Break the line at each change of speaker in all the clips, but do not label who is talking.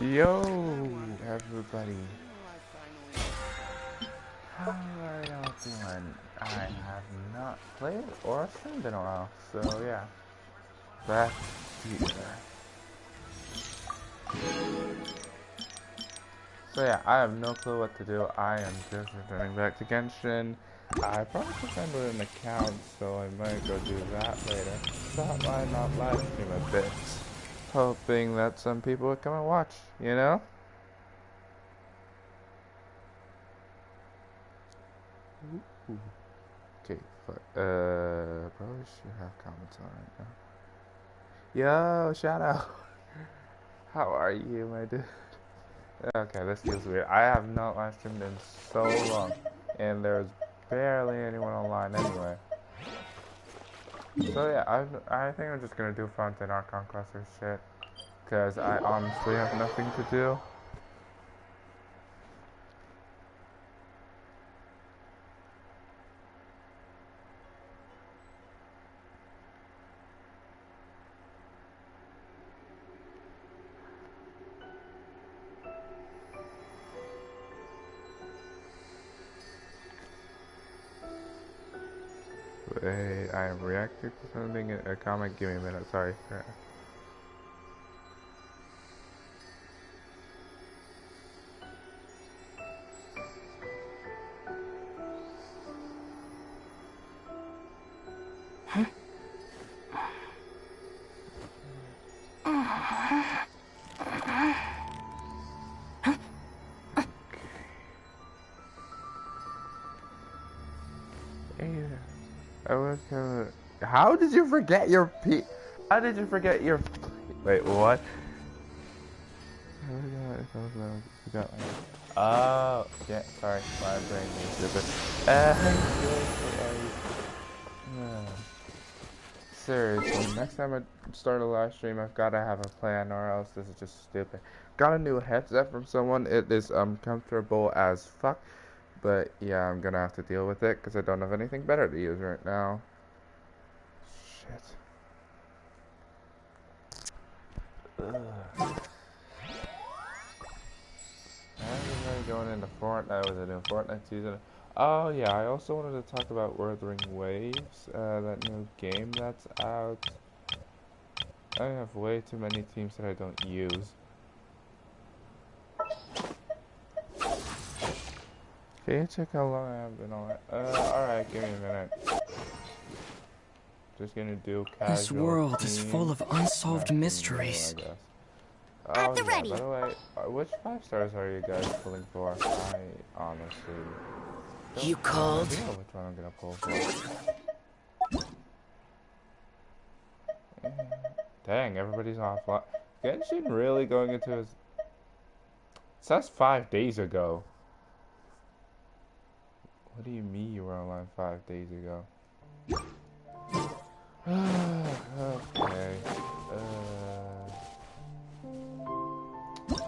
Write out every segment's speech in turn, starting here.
Yo, everybody. How are y'all doing? I have not played or streamed in a while, so yeah. Back here. So yeah, I have no clue what to do. I am just returning back to Genshin. I probably should send an account, so I might go do that later. Thought why not live stream a bit. Hoping that some people would come and watch, you know? Ooh. Okay, fuck. Probably should have comments on right now. Yo, shout out. How are you, my dude? Okay, this feels weird. I have not live streamed in so long, and there's barely anyone online anyway. So yeah, I think I'm just gonna do Fountain Art Conquest or shit, cause I honestly have nothing to do. Wait, I am reacting to something in a comment. Give me a minute. Sorry. I was gonna. How did you forget your P? How did you forget your? Wait, what? Oh, yeah. Sorry, my brain is stupid. Seriously, next time I start a live stream, I've gotta have a plan, or else this is just stupid. Got a new headset from someone. It is comfortable as fuck. But yeah, I'm gonna have to deal with it because I don't have anything better to use right now. Shit. Ugh. Everybody going into Fortnite with a new Fortnite season. Oh yeah, I also wanted to talk about Wuthering Waves, that new game that's out. I have way too many teams that I don't use. Can you check how long I have been on it? Alright, give me a minute. Just gonna do casual.
This world is full of unsolved mysteries.
Oh yeah, by the way, which 5 stars are you guys pulling for? I honestly
You called?
I don't know which one I'm gonna pull for. Dang, everybody's offline. Genshin really going into his... It says 5 days ago. What do you mean you were online 5 days ago? Okay.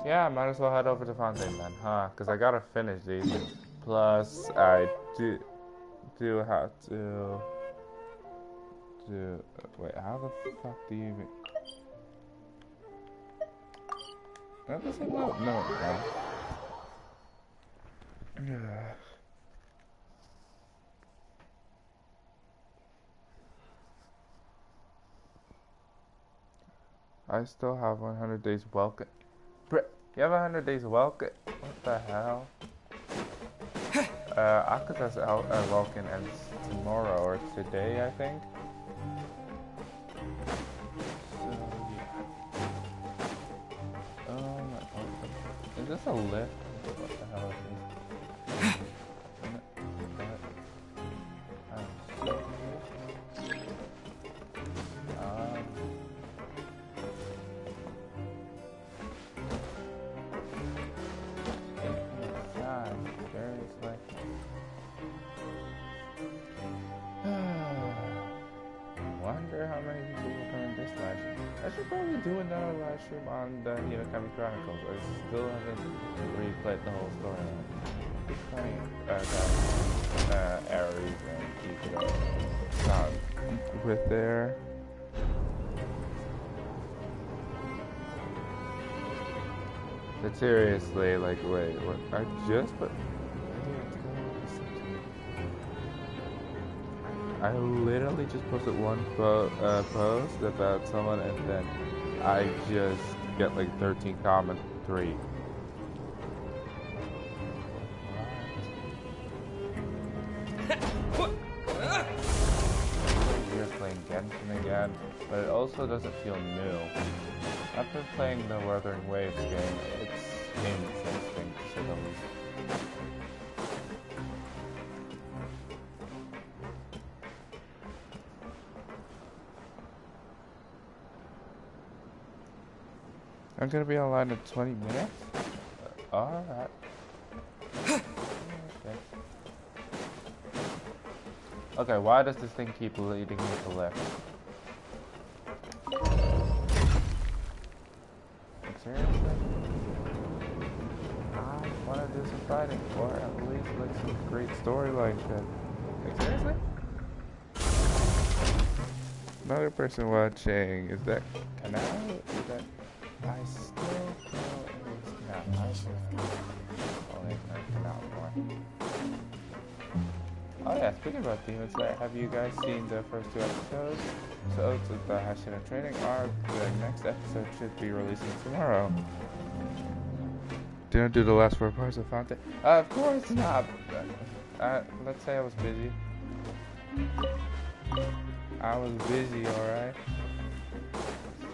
Yeah, I might as well head over to Fontaine then, huh? Because I gotta finish these. Plus, I do have to do... Wait, how the fuck do you even... That doesn't load. No, it don't. I still have 100 days welcome. You have 100 days welcome? What the hell? Akuta's welcome ends tomorrow or today, I think. So yeah. Oh my god. Is this a lift? What the hell is this? I should probably do another live stream on the UZUMAKI Chronicles. I still haven't replayed the whole storyline. Just playing Ares and Kikyo with their... But seriously, like, wait, what? I just put. I literally just posted one post about someone, and then I just get like 13 comments, 3. You're playing Genshin again, but it also doesn't feel new. I've been playing the Wuthering Waves game. It's interesting to say the least. I'm gonna be online in 20 minutes? Alright. Okay, why does this thing keep leading me to left? Like, seriously? I wanna do some fighting, or at least like some great storyline shit. Like, seriously? Another person watching, is that Canal? Is that... I still feel it is Canal. I should only Canal more. Oh yeah, speaking about Demon Slayer, have you guys seen the first 2 episodes? So it's the Hashira training arc. The next episode should be releasing tomorrow. Didn't do the last 4 parts of Fonte? Of course not. Let's say I was busy. I was busy, alright?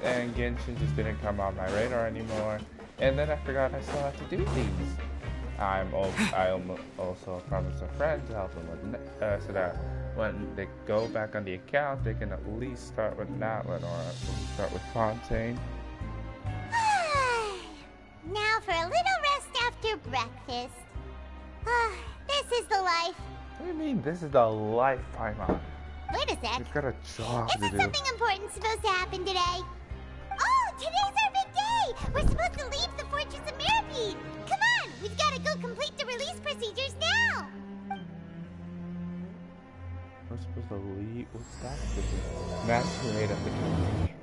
And Genshin just didn't come on my radar anymore. And then I forgot I still have to do these. I also promised a friend to help them with so that when they go back on the account, they can at least start with Natlin or start with Fontaine.
Now for a little rest after breakfast. This is the life.
What do you mean, this is the life, Paimon?
Wait a sec.
You've got a job to do.
Isn't something important supposed to happen today? Oh, today's our big day! We're supposed to leave the Fortress of Mirapede! Come on! We've got to go complete the release procedures now!
We're supposed to leave? What's that? Masquerade at the company.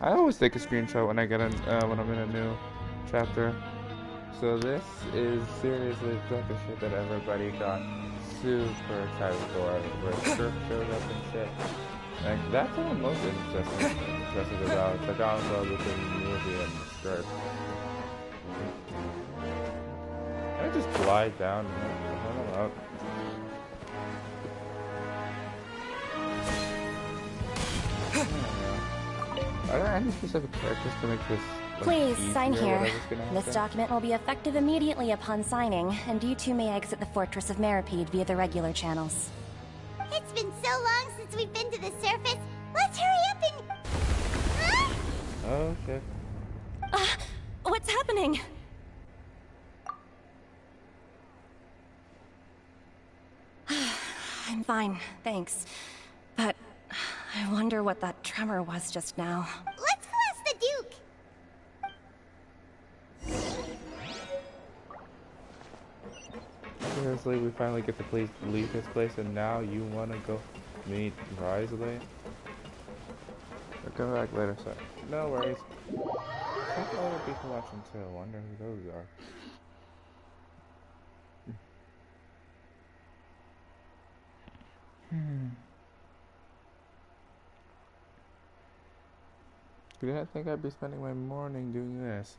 I always take a screenshot when I get in, when I'm in a new chapter. So this is seriously the type of shit that everybody got super excited for, where Surf shows up and shit. Like, that's what I'm most interested about. It's like, I don't know, with the movie and Surf. I just glide down and I don't know. Are there any specific characters to make this, like,
please sign
easier,
here. This document will be effective immediately upon signing, and you two may exit the Fortress of Mirapede via the regular channels.
It's been so long since we've been to the surface. Let's hurry up and... Huh?
Oh, shit.
What's happening? I'm fine, thanks. But I wonder what that tremor was just now.
Let's go ask the Duke.
Seriously, we finally get to leave this place, and now you want to go meet Risley? I'll come back later, so no worries. Some other people watching too. I wonder who those are. You didn't think I'd be spending my morning doing this.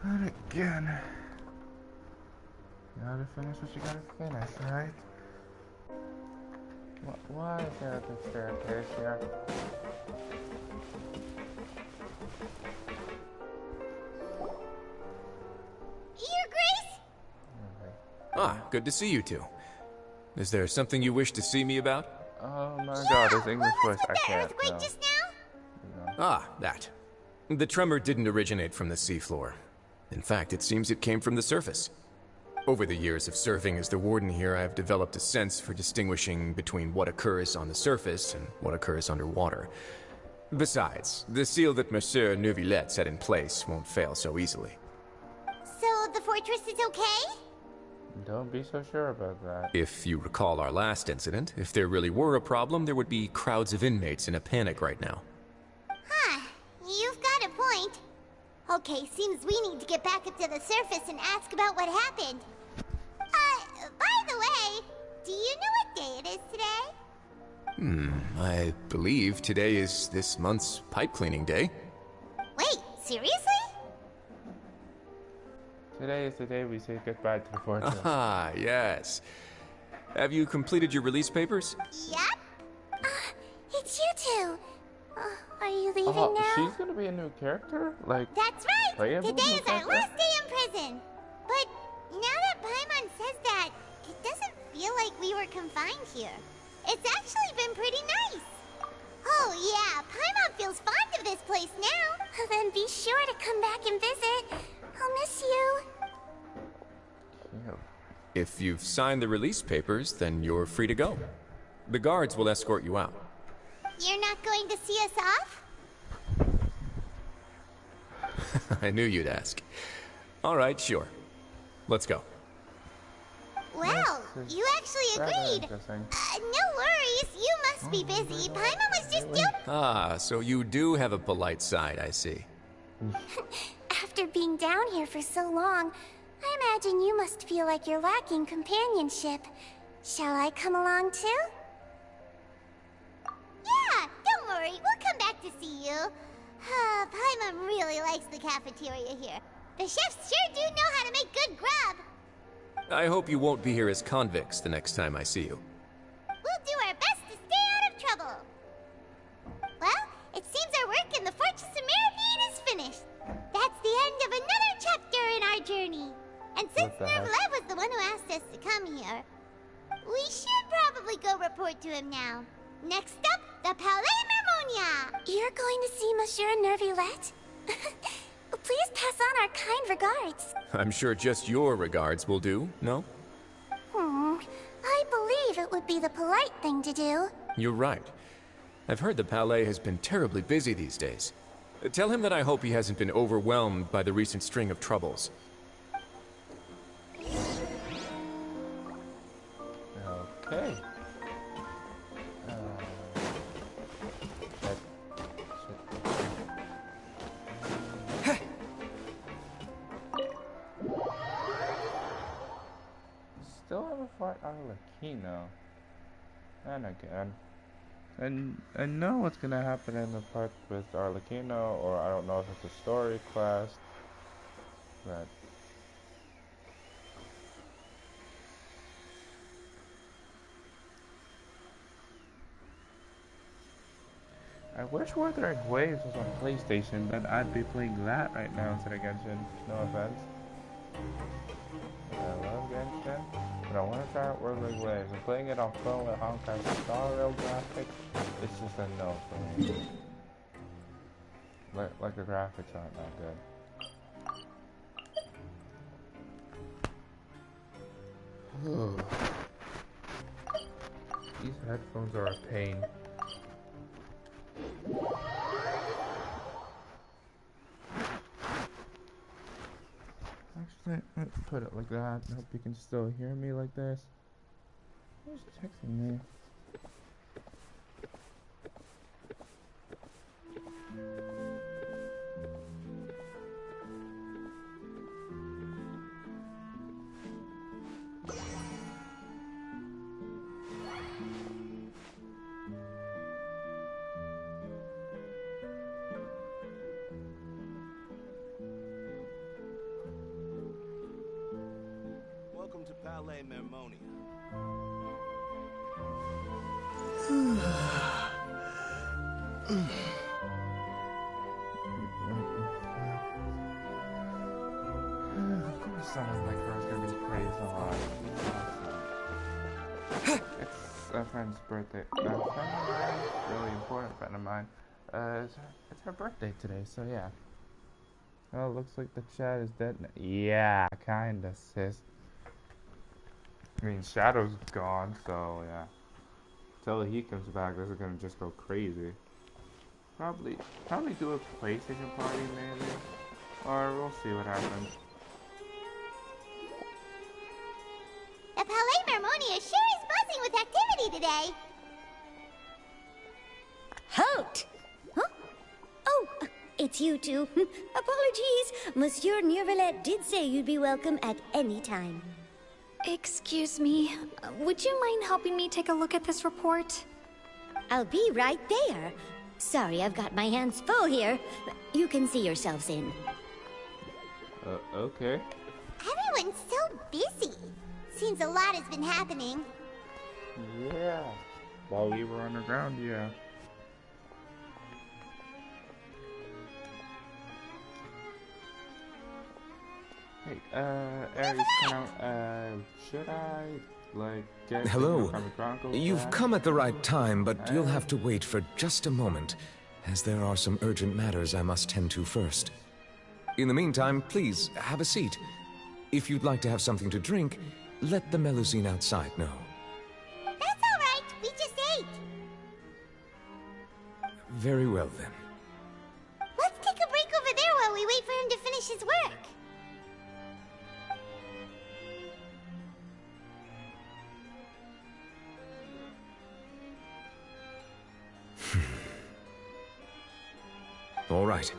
And again. You gotta finish what you gotta finish, right? Why is there a staircase here?
Your Grace?
Ah, good to see you two. Is there something you wish to see me about?
Oh my god, his English voice, I
What was
can't.
with the earthquake
No.
just now?
No.
Ah, that. The tremor didn't originate from the seafloor. In fact, it seems it came from the surface. Over the years of serving as the warden here, I have developed a sense for distinguishing between what occurs on the surface and what occurs underwater. Besides, the seal that Monsieur Neuvillette set in place won't fail so easily.
So the fortress is okay?
Don't be so sure about that.
If you recall our last incident, if there really were a problem, there would be crowds of inmates in a panic right now.
Huh. You Okay, seems we need to get back up to the surface and ask about what happened. By the way, do you know what day it is today?
I believe today is this month's pipe cleaning day.
Wait, seriously?
Today is the day we say goodbye to the fortress.
Ah, yes. Have you completed your release papers?
Yep. It's you two. Are you leaving now?
She's gonna be a new character? Like,
That's right!
playable
Today
new
is our
character?
last day in prison! But now that Paimon says that, it doesn't feel like we were confined here. It's actually been pretty nice. Oh yeah, Paimon feels fond of this place now. Then be sure to come back and visit. I'll miss you.
Cute.
If you've signed the release papers, then you're free to go. The guards will escort you out.
You're not going to see us off?
I knew you'd ask. All right, sure. Let's go.
Well, you actually
Rather
agreed.
interesting.
No worries, you must be busy. Paimon was just
Ah, so you do have a polite side, I see.
After being down here for so long, I imagine you must feel like you're lacking companionship. Shall I come along too? Yeah, don't worry, we'll come back to see you. Paimon really likes the cafeteria here. The chefs sure do know how to make good grub.
I hope you won't be here as convicts the next time I see you.
We'll do our best to stay out of trouble. Well, it seems our work in the Fortress of Meripede is finished. That's the end of another chapter in our journey. And since
What the heck?
Nervlev was the one who asked us to come here, we should probably go report to him now. Next up, the Palais Mermonia. You're going to see Monsieur Nervulette? Please pass on our kind regards.
I'm sure just your regards will do, no?
I believe it would be the polite thing to do.
You're right. I've heard the Palais has been terribly busy these days. Tell him that I hope he hasn't been overwhelmed by the recent string of troubles.
Okay. Still haven't fought Arlecchino. And again. And I know what's gonna happen in the part with Arlecchino, or I don't know if it's a story quest. But I wish Wuthering Waves was on PlayStation, then I'd be playing that right now instead of Genshin. No offense. I love Genshin, but I want to try out Wuthering Waves. I'm playing it on phone with Honkai Star Rail graphics. It's just a no for me. Like the graphics aren't that good. These headphones are a pain. Actually, let's put it like that. I hope you can still hear me like this. Who's texting me?
Welcome to Palais Mermonia.
Of course someone like her is gonna be praised a lot. It's a friend's birthday. A friend of mine, really important friend of mine. It's her birthday today, so yeah. Oh, looks like the chat is dead. Yeah, kinda, sis. I mean, Shadow's gone, so yeah. Till he comes back, this is gonna just go crazy. Probably do a PlayStation party, maybe. Or we'll see what happens.
The Palais Mermonia sure is buzzing with activity today.
Halt! Huh? Oh,
it's you two. Apologies. Monsieur Neuvillette did say you'd be welcome at any time.
Excuse me, would you mind helping me take a look at this report?
I'll be right there. Sorry, I've got my hands full here. You can see yourselves in.
Okay.
Everyone's so busy. Seems a lot has been happening.
Yeah. While we were underground, yeah. Hey, Aries, should I, like, get...
Hello.
Chronicles
You've
back?
come at the right time, but you'll have to wait for just a moment, as there are some urgent matters I must tend to first. In the meantime, please, have a seat. If you'd like to have something to drink, let the Melusine outside know.
That's alright, we just ate.
Very well, then.
Let's take a break over there while we wait for him to finish his work.
All right.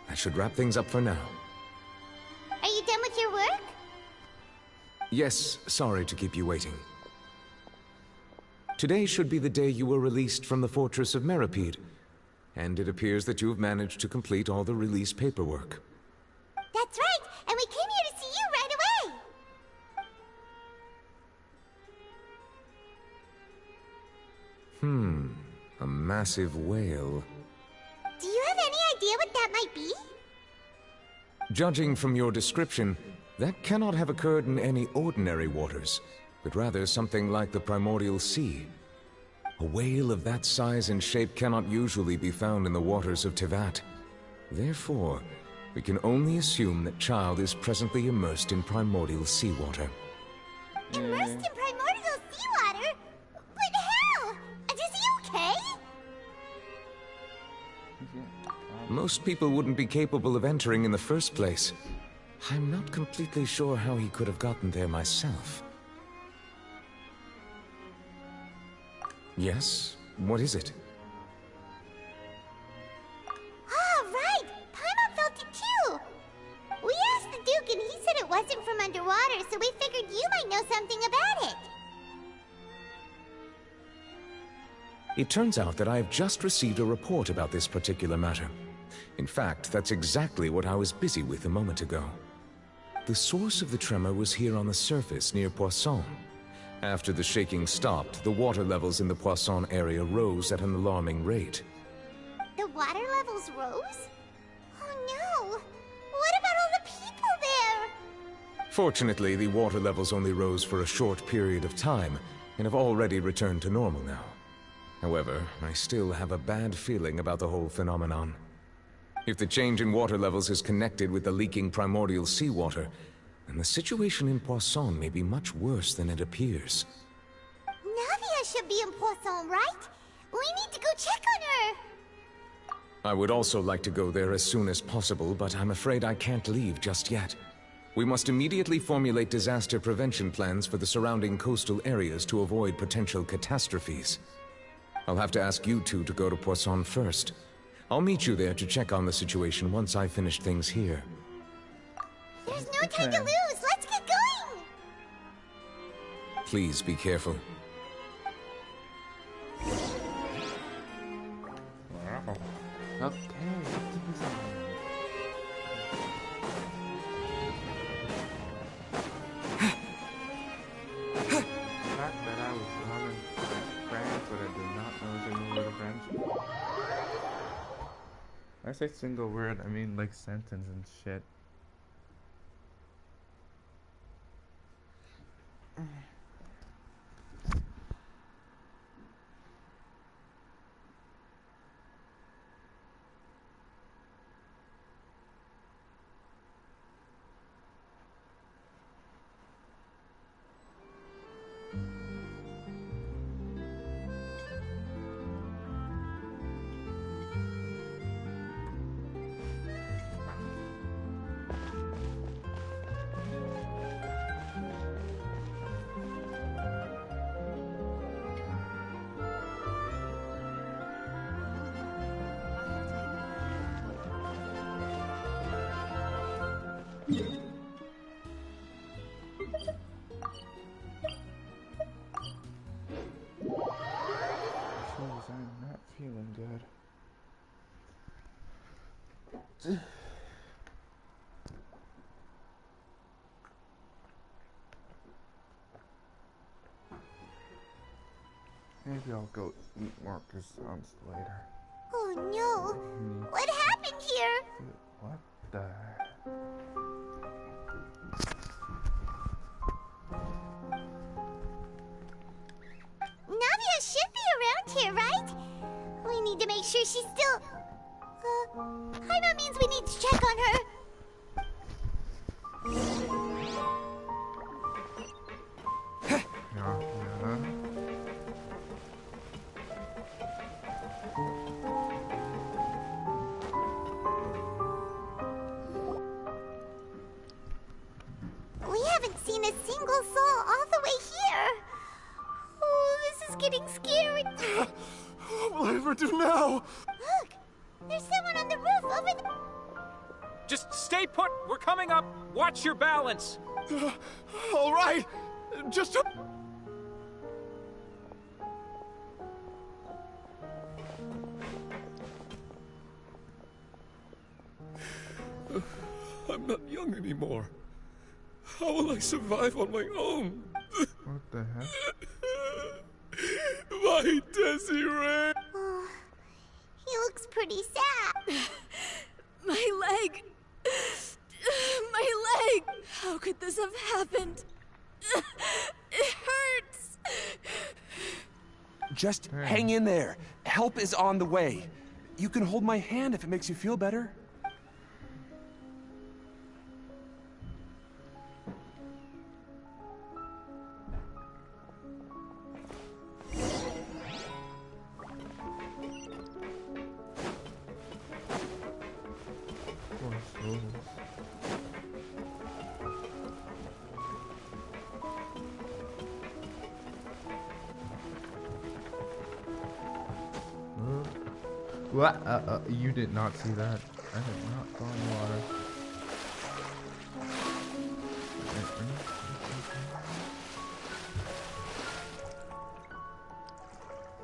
That should wrap things up for now.
Are you done with your work?
Yes, sorry to keep you waiting. Today should be the day you were released from the Fortress of Meripede, and it appears that you have managed to complete all the release paperwork.
That's right, and we came here to see you right away.
A massive whale.
Do you have any idea what that might be?
Judging from your description, that cannot have occurred in any ordinary waters, but rather something like the primordial sea. A whale of that size and shape cannot usually be found in the waters of Tevat. Therefore, we can only assume that Child is presently immersed in primordial seawater.
Immersed in primordial seawater? But how? Is he okay?
Most people wouldn't be capable of entering in the first place. I'm not completely sure how he could have gotten there myself. Yes? What is it?
Ah, right! Paimon felt it too! We asked the Duke and he said it wasn't from underwater, so we figured you might know something about it.
It turns out that I have just received a report about this particular matter. In fact, that's exactly what I was busy with a moment ago. The source of the tremor was here on the surface near Poisson. After the shaking stopped, the water levels in the Poisson area rose at an alarming rate.
The water levels rose? Oh no! What about all the people there?
Fortunately, the water levels only rose for a short period of time, and have already returned to normal now. However, I still have a bad feeling about the whole phenomenon. If the change in water levels is connected with the leaking primordial seawater, then the situation in Poisson may be much worse than it appears.
Navia should be in Poisson, right? We need to go check on her!
I would also like to go there as soon as possible, but I'm afraid I can't leave just yet. We must immediately formulate disaster prevention plans for the surrounding coastal areas to avoid potential catastrophes. I'll have to ask you two to go to Poisson first. I'll meet you there to check on the situation once I finish things here.
There's no time to lose! Let's get going!
Please be careful.
Wow. Okay. The fact that I was born in France, but I did not know a single word of French. When I say single word, I mean like sentence and shit. Maybe I'll go eat more croissants later.
Oh no! What happened here?
What the?
Navia should be around here, right? We need to make sure she's still... Paimon means we need to check on her. We haven't seen a single soul all the way here. Oh, this is getting scary.
What will I ever do now?
Look, there's someone on the roof over there.
Just stay put. We're coming up. Watch your balance.
All right. Just a... I'm not young anymore. How will I survive on my own?
What the heck?
My Desiree!
Oh, he looks pretty sad.
My leg! My leg! How could this have happened? It hurts!
Just hang in there. Help is on the way. You can hold my hand if it makes you feel better.
What? You did not see that. I did not fall in the water.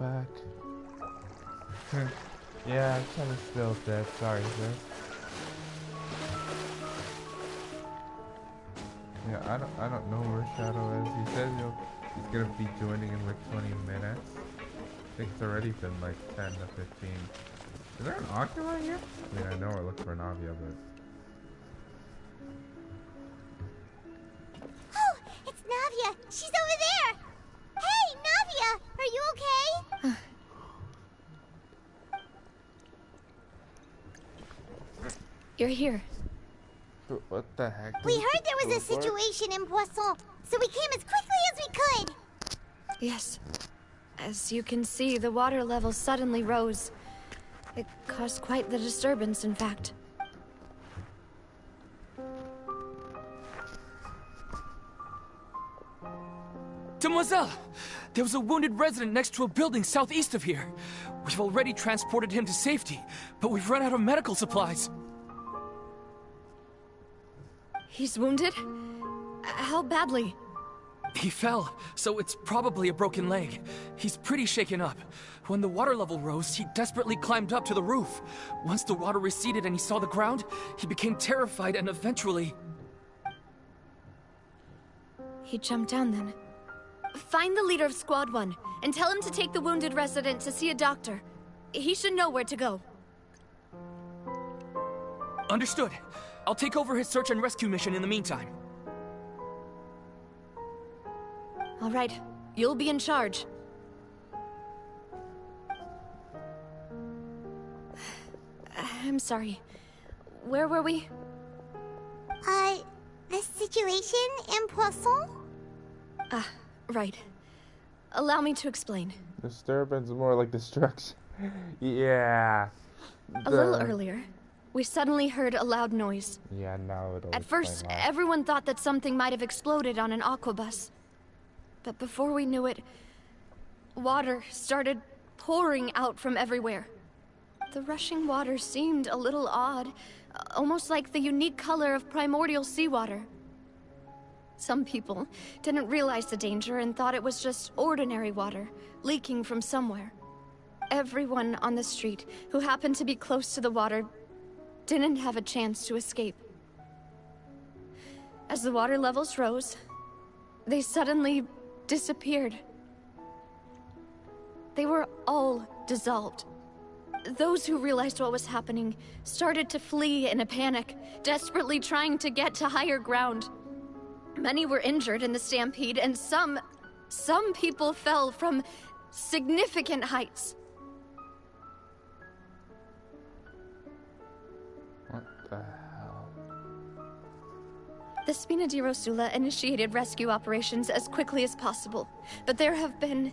Back. Yeah, I'm kind of still dead. Sorry, sir. Yeah, I don't know where Shadow is. He says he's gonna be joining in like 20 minutes. I think it's already been like 10 to 15. Is there an Ocula here? I mean, I know I looked for Navia, but...
Oh, it's Navia! She's over there! Hey, Navia! Are you okay?
You're here.
What the heck?
We heard there was a situation in Poisson, so we came as quickly as we could!
Yes. As you can see, the water level suddenly rose. It caused quite the disturbance, in fact.
Demoiselle! There was a wounded resident next to a building southeast of here. We've already transported him to safety, but we've run out of medical supplies.
He's wounded? How badly?
He fell, so it's probably a broken leg. He's pretty shaken up. When the water level rose, he desperately climbed up to the roof. Once the water receded and he saw the ground, he became terrified and eventually...
He jumped down then. Find the leader of Squad 1 and tell him to take the wounded resident to see a doctor. He should know where to go.
Understood. I'll take over his search and rescue mission in the meantime.
All right, you'll be in charge. I'm sorry. Where were we?
The situation in Poisson?
Ah, right. Allow me to explain.
Disturbance, more like destruction. Yeah.
A little earlier, we suddenly heard a loud noise.
Yeah, now it'll...
At first, everyone thought that something might have exploded on an aquabus. But before we knew it, water started pouring out from everywhere. The rushing water seemed a little odd, almost like the unique color of primordial seawater. Some people didn't realize the danger and thought it was just ordinary water, leaking from somewhere. Everyone on the street who happened to be close to the water didn't have a chance to escape. As the water levels rose, they suddenly disappeared. They were all dissolved. Those who realized what was happening started to flee in a panic, desperately trying to get to higher ground. Many were injured in the stampede, and some people fell from significant heights.
What the hell?
The Spina di Rosula initiated rescue operations as quickly as possible, but there have been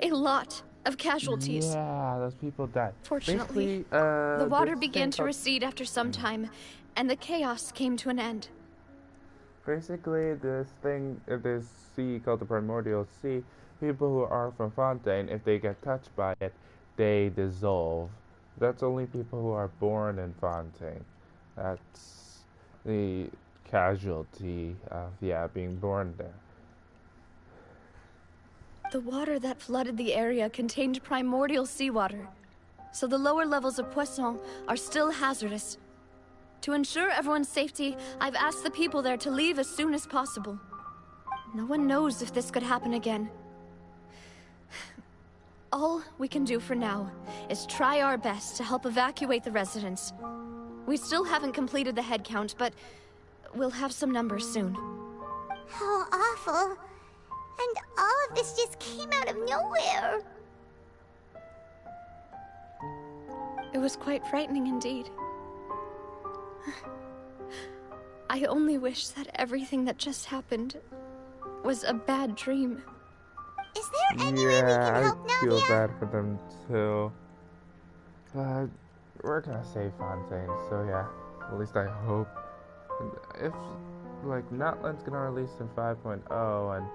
a lot of casualties.
Yeah, those people died.
Fortunately, the water began to recede after some time, and the chaos came to an end.
Basically, this sea called the Primordial Sea, people who are from Fontaine, if they get touched by it, they dissolve. That's only people who are born in Fontaine. That's the casualty of, being born there.
The water that flooded the area contained primordial seawater, so the lower levels of Poisson are still hazardous. To ensure everyone's safety, I've asked the people there to leave as soon as possible. No one knows if this could happen again. All we can do for now is try our best to help evacuate the residents. We still haven't completed the head count, but we'll have some numbers soon.
How awful. And all of this just came out of nowhere.
It was quite frightening indeed. I only wish that everything that just happened was a bad dream.
Is there any way we can help
I feel bad for them too. But we're gonna save Fontaine, so yeah. At least I hope. If, like, Nutland's gonna release in 5.0, and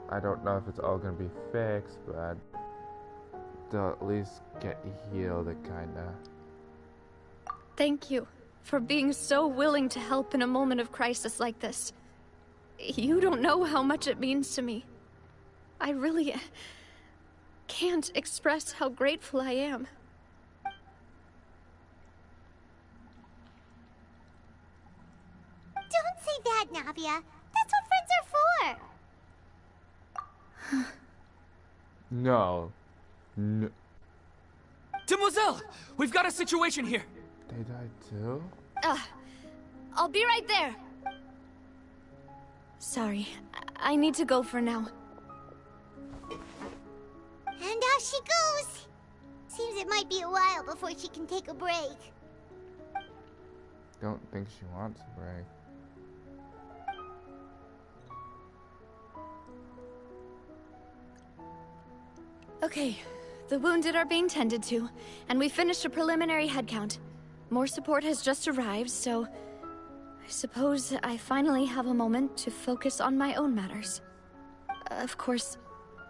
I don't know if it's all gonna be fixed, but they'll at least get healed, kinda.
Thank you for being so willing to help in a moment of crisis like this. You don't know how much it means to me. I really can't express how grateful I am.
Don't say that, Navia. That's what friends are for.
No.
Demoiselle! We've got a situation here!
They died too?
I'll be right there. Sorry, I need to go for now.
And off she goes. Seems it might be a while before she can take a break.
Don't think she wants a break.
Okay, the wounded are being tended to, and we finished a preliminary head count. More support has just arrived, so I suppose I finally have a moment to focus on my own matters. Of course,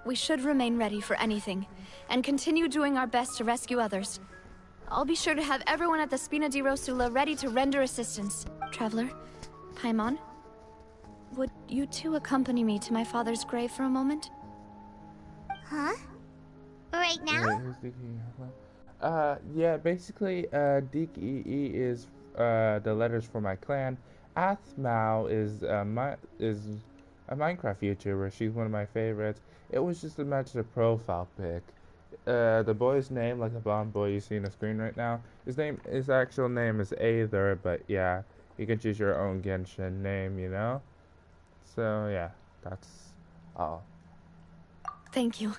we should remain ready for anything, and continue doing our best to rescue others. I'll be sure to have everyone at the Spina di Rosula ready to render assistance. Traveler, Paimon, would you two accompany me to my father's grave for a moment?
Huh? Right now?
Yeah, basically, DKE is the letters for my clan. Athmao is a Minecraft YouTuber. She's one of my favorites. It was just a match the profile pic. The boy's name, like the blonde boy you see on the screen right now, his actual name is Aether, but yeah, you can choose your own Genshin name, you know? So yeah, that's all.
Thank you.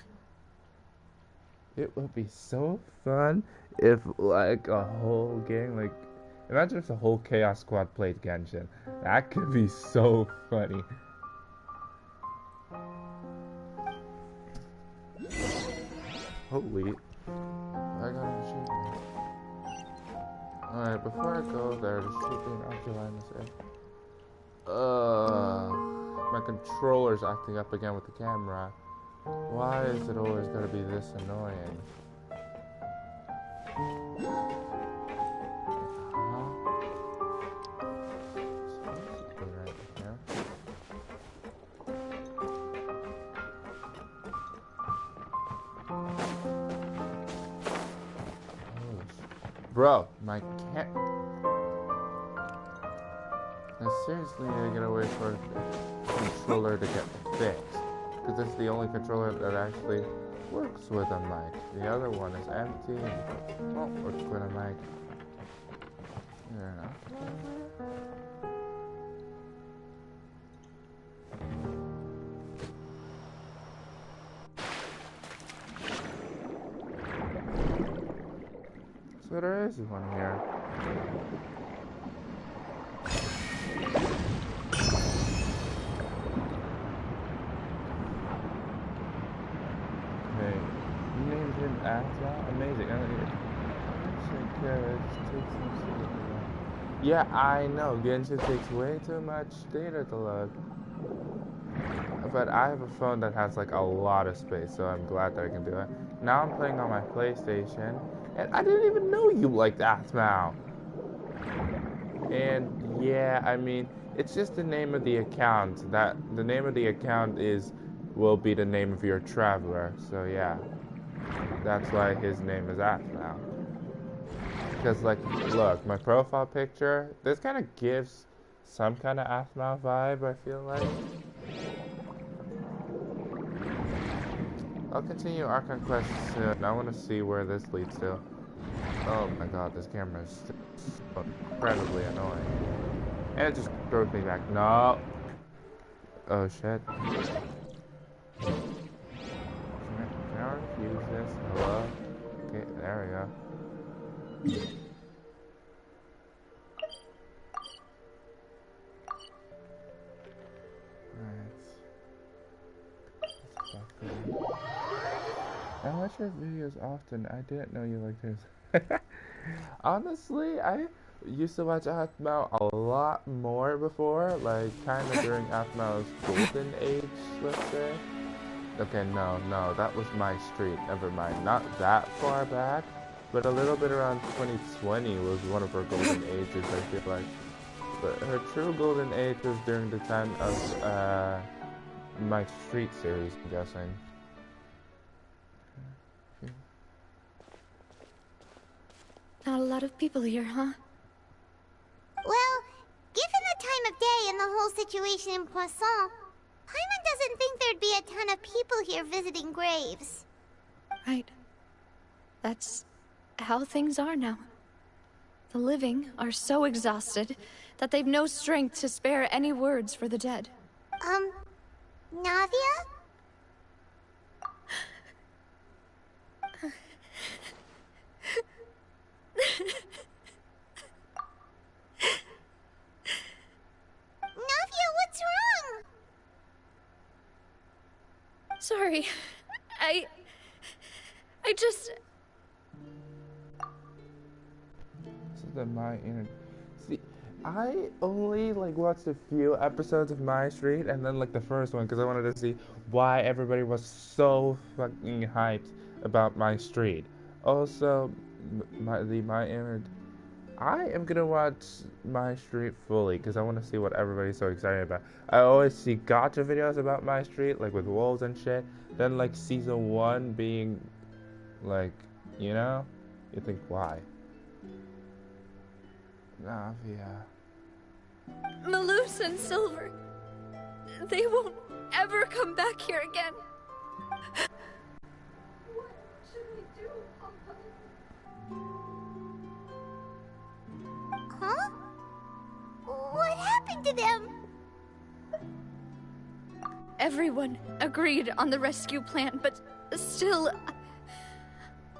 It would be so fun if, like, a whole gang, like, imagine if the whole Chaos Squad played Genshin. That could be so funny. Holy, I got an achievement. Alright, before I go there, there's something actually I must say. My controller's acting up again with the camera. Why is it always gotta be this annoying? Bro, my cat. I seriously need to get away for the controller to get fixed. Because this is the only controller that actually works with a mic. The other one is empty and won't work with a mic. Fair enough. So there is one here. Okay, you named him Atla? Amazing. Yeah, I know. Genshin takes way too much data to load. But I have a phone that has like a lot of space, so I'm glad that I can do it. Now I'm playing on my PlayStation. And I didn't even know you liked Athmau. And yeah, I mean, it's just the name of the account. That the name of the account will be the name of your traveler. So yeah, that's why his name is Athmau. Because like, look, my profile picture. This kind of gives some kind of Athmau vibe. I feel like. I'll continue Archon Quest soon. I want to see where this leads to. Oh my god, this camera is so incredibly annoying. And it just throws me back. No! Oh shit. Can I refuse this? Hello? Okay, there we go. I watch your videos often. I didn't know you liked his. Honestly, I used to watch Athmau a lot more before, like kind of during Athmau's golden age, let's say. Okay, no, that was my street. Never mind, not that far back, but a little bit around 2020 was one of her golden ages, I feel like. But her true golden age was during the time of my street series, I'm guessing.
Not a lot of people here, huh?
Well, given the time of day and the whole situation in Poisson, Paimon doesn't think there'd be a ton of people here visiting graves.
Right. That's how things are now. The living are so exhausted that they've no strength to spare any words for the dead.
Navia? Navia, what's wrong?
Sorry. I just...
This is my inner... See, I only like watched a few episodes of My Street and then like the first one because I wanted to see why everybody was so fucking hyped about My Street. Also, my inner... I am gonna watch My Street fully because I want to see what everybody's so excited about. I always see gacha videos about My Street, like with wolves and shit. Then like season 1 being like, you know, you think why? Navia.
Malus and Silver. They won't ever come back here again. What should we do, Papa?
Huh? What happened to them?
Everyone agreed on the rescue plan, but still,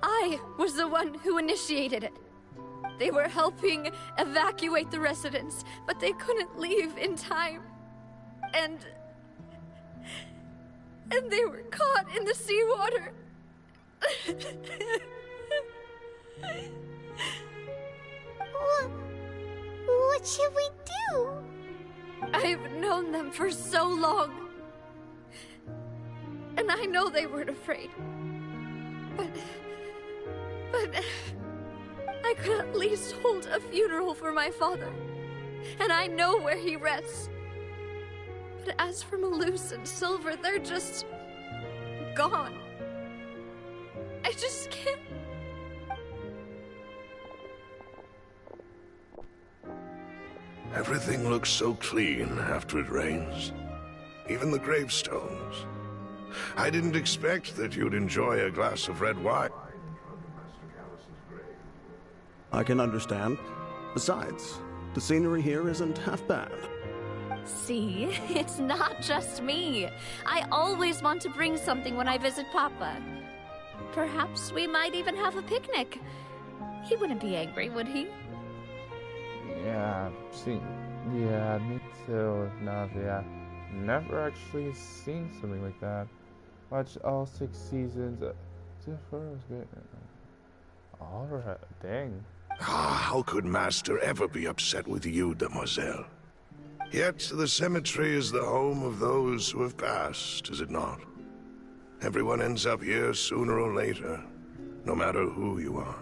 I was the one who initiated it. They were helping evacuate the residents, but they couldn't leave in time. And they were caught in the seawater.
What should we do?
I've known them for so long. And I know they weren't afraid. But I could at least hold a funeral for my father. And I know where he rests. But as for Malus and Silver, they're just gone. I just can't.
Everything looks so clean after it rains. Even the gravestones. I didn't expect that you'd enjoy a glass of red wine.
I can understand. Besides, the scenery here isn't half bad.
See, it's not just me. I always want to bring something when I visit Papa. Perhaps we might even have a picnic. He wouldn't be angry, would he?
Yeah, yeah, me too, Navia. Never actually seen something like that. Watched all 6 seasons. Alright, dang.
How could Master ever be upset with you, demoiselle? Yet the cemetery is the home of those who have passed, is it not? Everyone ends up here sooner or later, no matter who you are.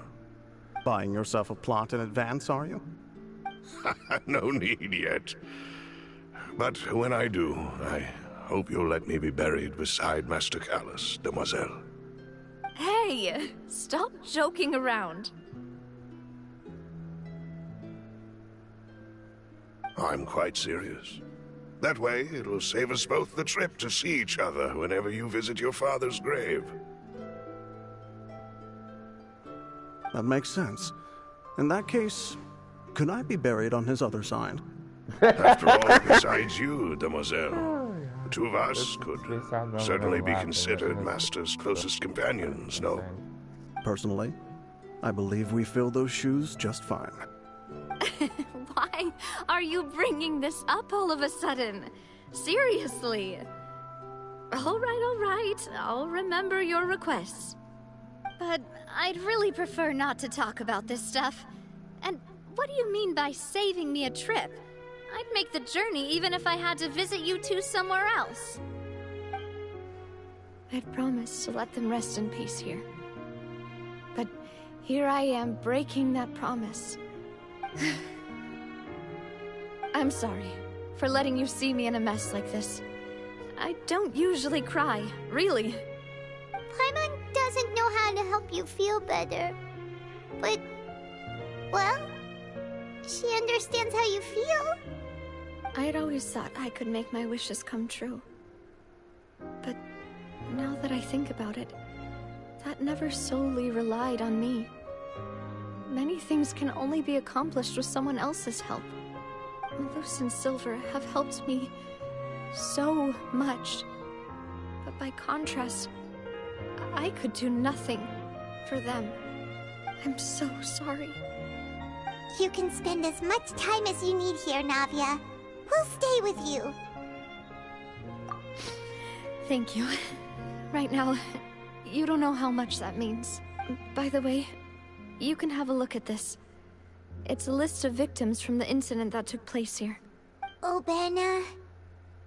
Buying yourself a plot in advance, are you?
No need yet. But when I do, I hope you'll let me be buried beside Master Callus, demoiselle.
Hey, stop joking around.
I'm quite serious. That way, it'll save us both the trip to see each other whenever you visit your father's grave.
That makes sense. In that case, could I be buried on his other side?
After all, besides you, demoiselle, the two of us could certainly be considered Master's closest companions, no?
Personally, I believe we fill those shoes just fine.
Why are you bringing this up all of a sudden? Seriously. All right. I'll remember your requests. But I'd really prefer not to talk about this stuff. And what do you mean by saving me a trip? I'd make the journey even if I had to visit you two somewhere else.
I'd promised to let them rest in peace here. But here I am breaking that promise. I'm sorry for letting you see me in a mess like this. I don't usually cry, really.
Paimon doesn't know how to help you feel better. But, well, she understands how you feel.
I had always thought I could make my wishes come true. But now that I think about it, that never solely relied on me. Many things can only be accomplished with someone else's help. Malus and Silver have helped me so much. But by contrast, I could do nothing for them. I'm so sorry.
You can spend as much time as you need here, Navia. We'll stay with you.
Thank you. Right now, you don't know how much that means. By the way, you can have a look at this. It's a list of victims from the incident that took place here.
Obena,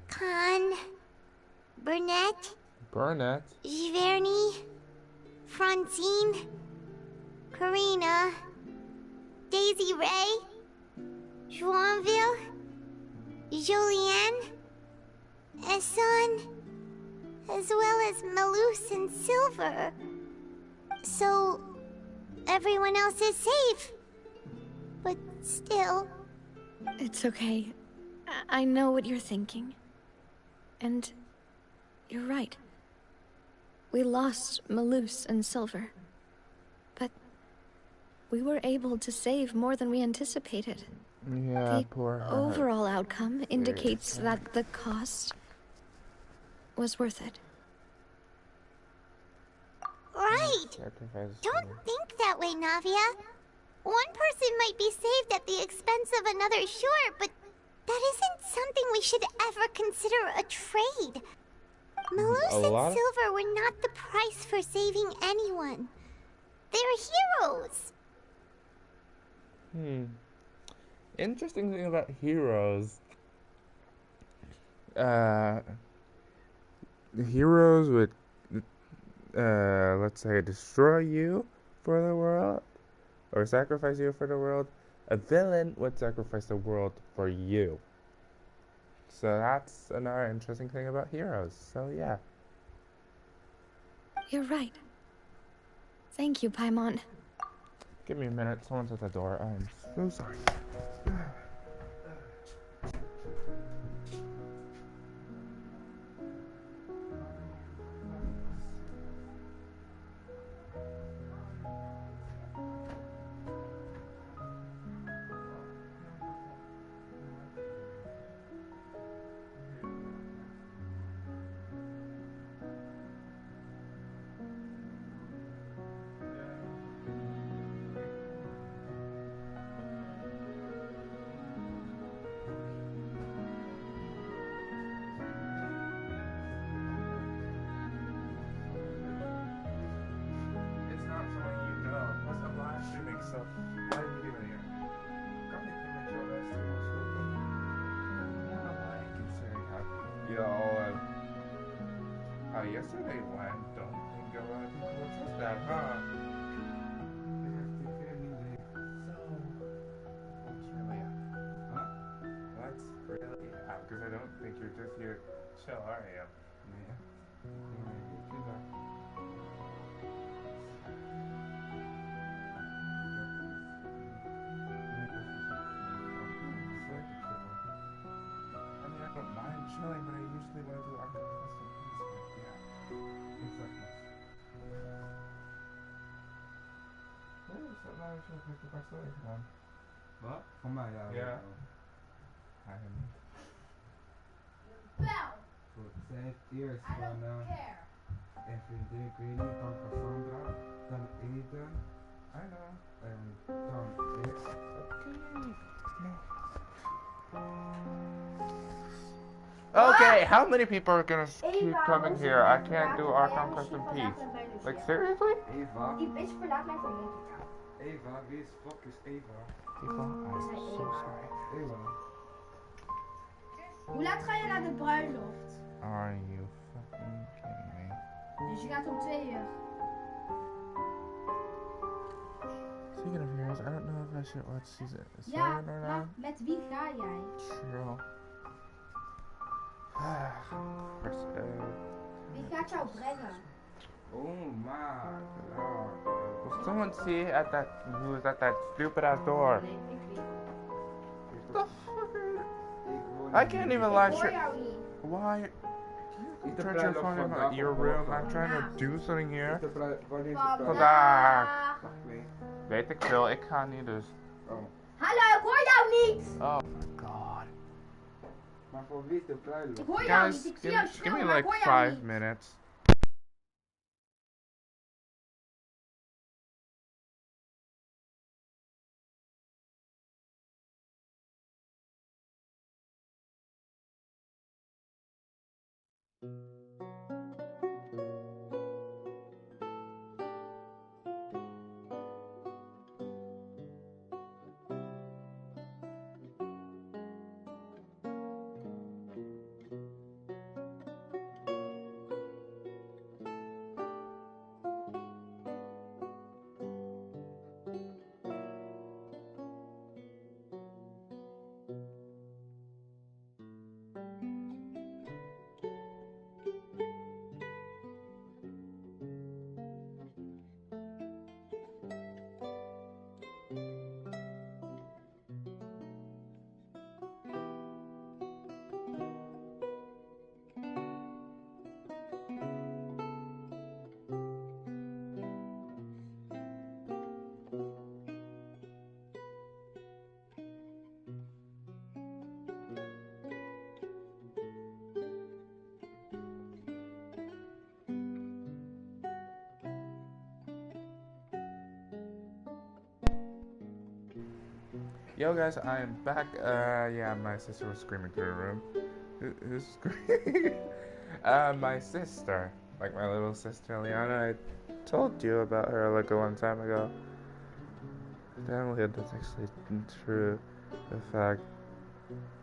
Khan, Burnett, Giverny, Francine, Karina, Daisy Ray, Joinville, Jolien, Esson, as well as Malus and Silver. So, everyone else is safe. But still...
It's okay. I know what you're thinking. And you're right. We lost Malus and Silver. But we were able to save more than we anticipated.
Yeah, poor
her. The overall outcome indicates that the cost was worth it.
Right! Don't think that way, Navia. One person might be saved at the expense of another, sure, but that isn't something we should ever consider a trade. Malus and Silver were not the price for saving anyone. They're heroes.
Interesting thing about heroes. Heroes would, let's say, destroy you for the world, or sacrifice you for the world. A villain would sacrifice the world for you. So that's another interesting thing about heroes. So yeah.
You're right. Thank you, Paimon.
Give me a minute. Someone's at the door. I'm so sorry. feel all of how yesterday went. Don't think a lot of people assess that, huh? What's really up? Because I don't think you're just here to chill, are you? Yeah. I mean, I don't mind chilling, but I usually want to do our custom piece. Yeah. Exactly. Yeah, so now I should pick the best way then.
Wat? Van mij, ja.
Ja.
Goed, zij heeft eerst van een vriendin, ik weet niet, van Cassandra, dan eten.
I know.
En dan ik.
Okay, how many people are gonna keep coming here? I can't do our custom piece. Like, seriously?
Eva.
Die bitch verlaat mij voor je.
Eva, wie is fuck is Eva?
Eva, I'm so sorry.
Eva.
Hoe laat ga je naar de bruiloft?
Are you fucking kidding me?
Dus je gaat om 2 uur.
Speaking of heroes, I don't know if I should watch season 7
Ja,
or
maar
not.
met wie ga jij?
True.
Wie gaat jou brengen?
Oh my god.
Will someone see at that who is at that stupid ass door?
Nee, ik weet.
The fuck? I can't even live stream. Why? You turn your phone in your room. I'm trying to do something here. Vandaag. Weet ik veel, ik ga niet dus.
Hallo, ik hoor jou niet!
Oh my god.
Maar voor wie is de bruiloft?
Ik hoor jou niet,
Guys,
ik zie jou
give
schreeuwen,
me
maar ik
like
hoor jou
5
niet.
minutes. Yo guys, I am back. Yeah, my sister was screaming through the room. Who's screaming? My sister. Like my little sister, Liana. I told you about her like a long time ago. Damn, that's actually true. The fact,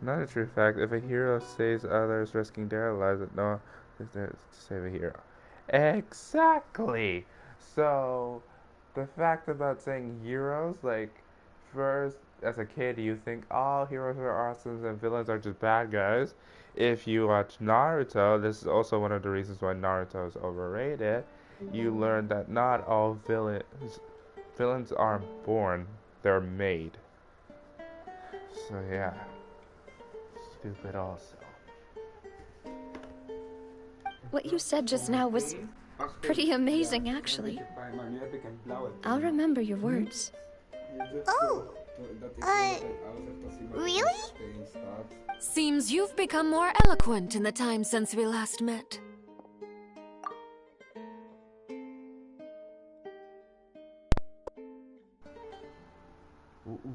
not a true fact. If a hero saves others, risking their lives, no one is there to save a hero. Exactly! So, the fact about saying heroes, like, first, as a kid, you think, oh, heroes are awesome and villains are just bad guys. If you watch Naruto, this is also one of the reasons why Naruto is overrated. You learn that not all villains aren't born, they're made. So yeah, stupid also.
What you said just now was pretty amazing, actually. I'll remember your words.
Oh! Really?
Seems you've become more eloquent in the time since we last met.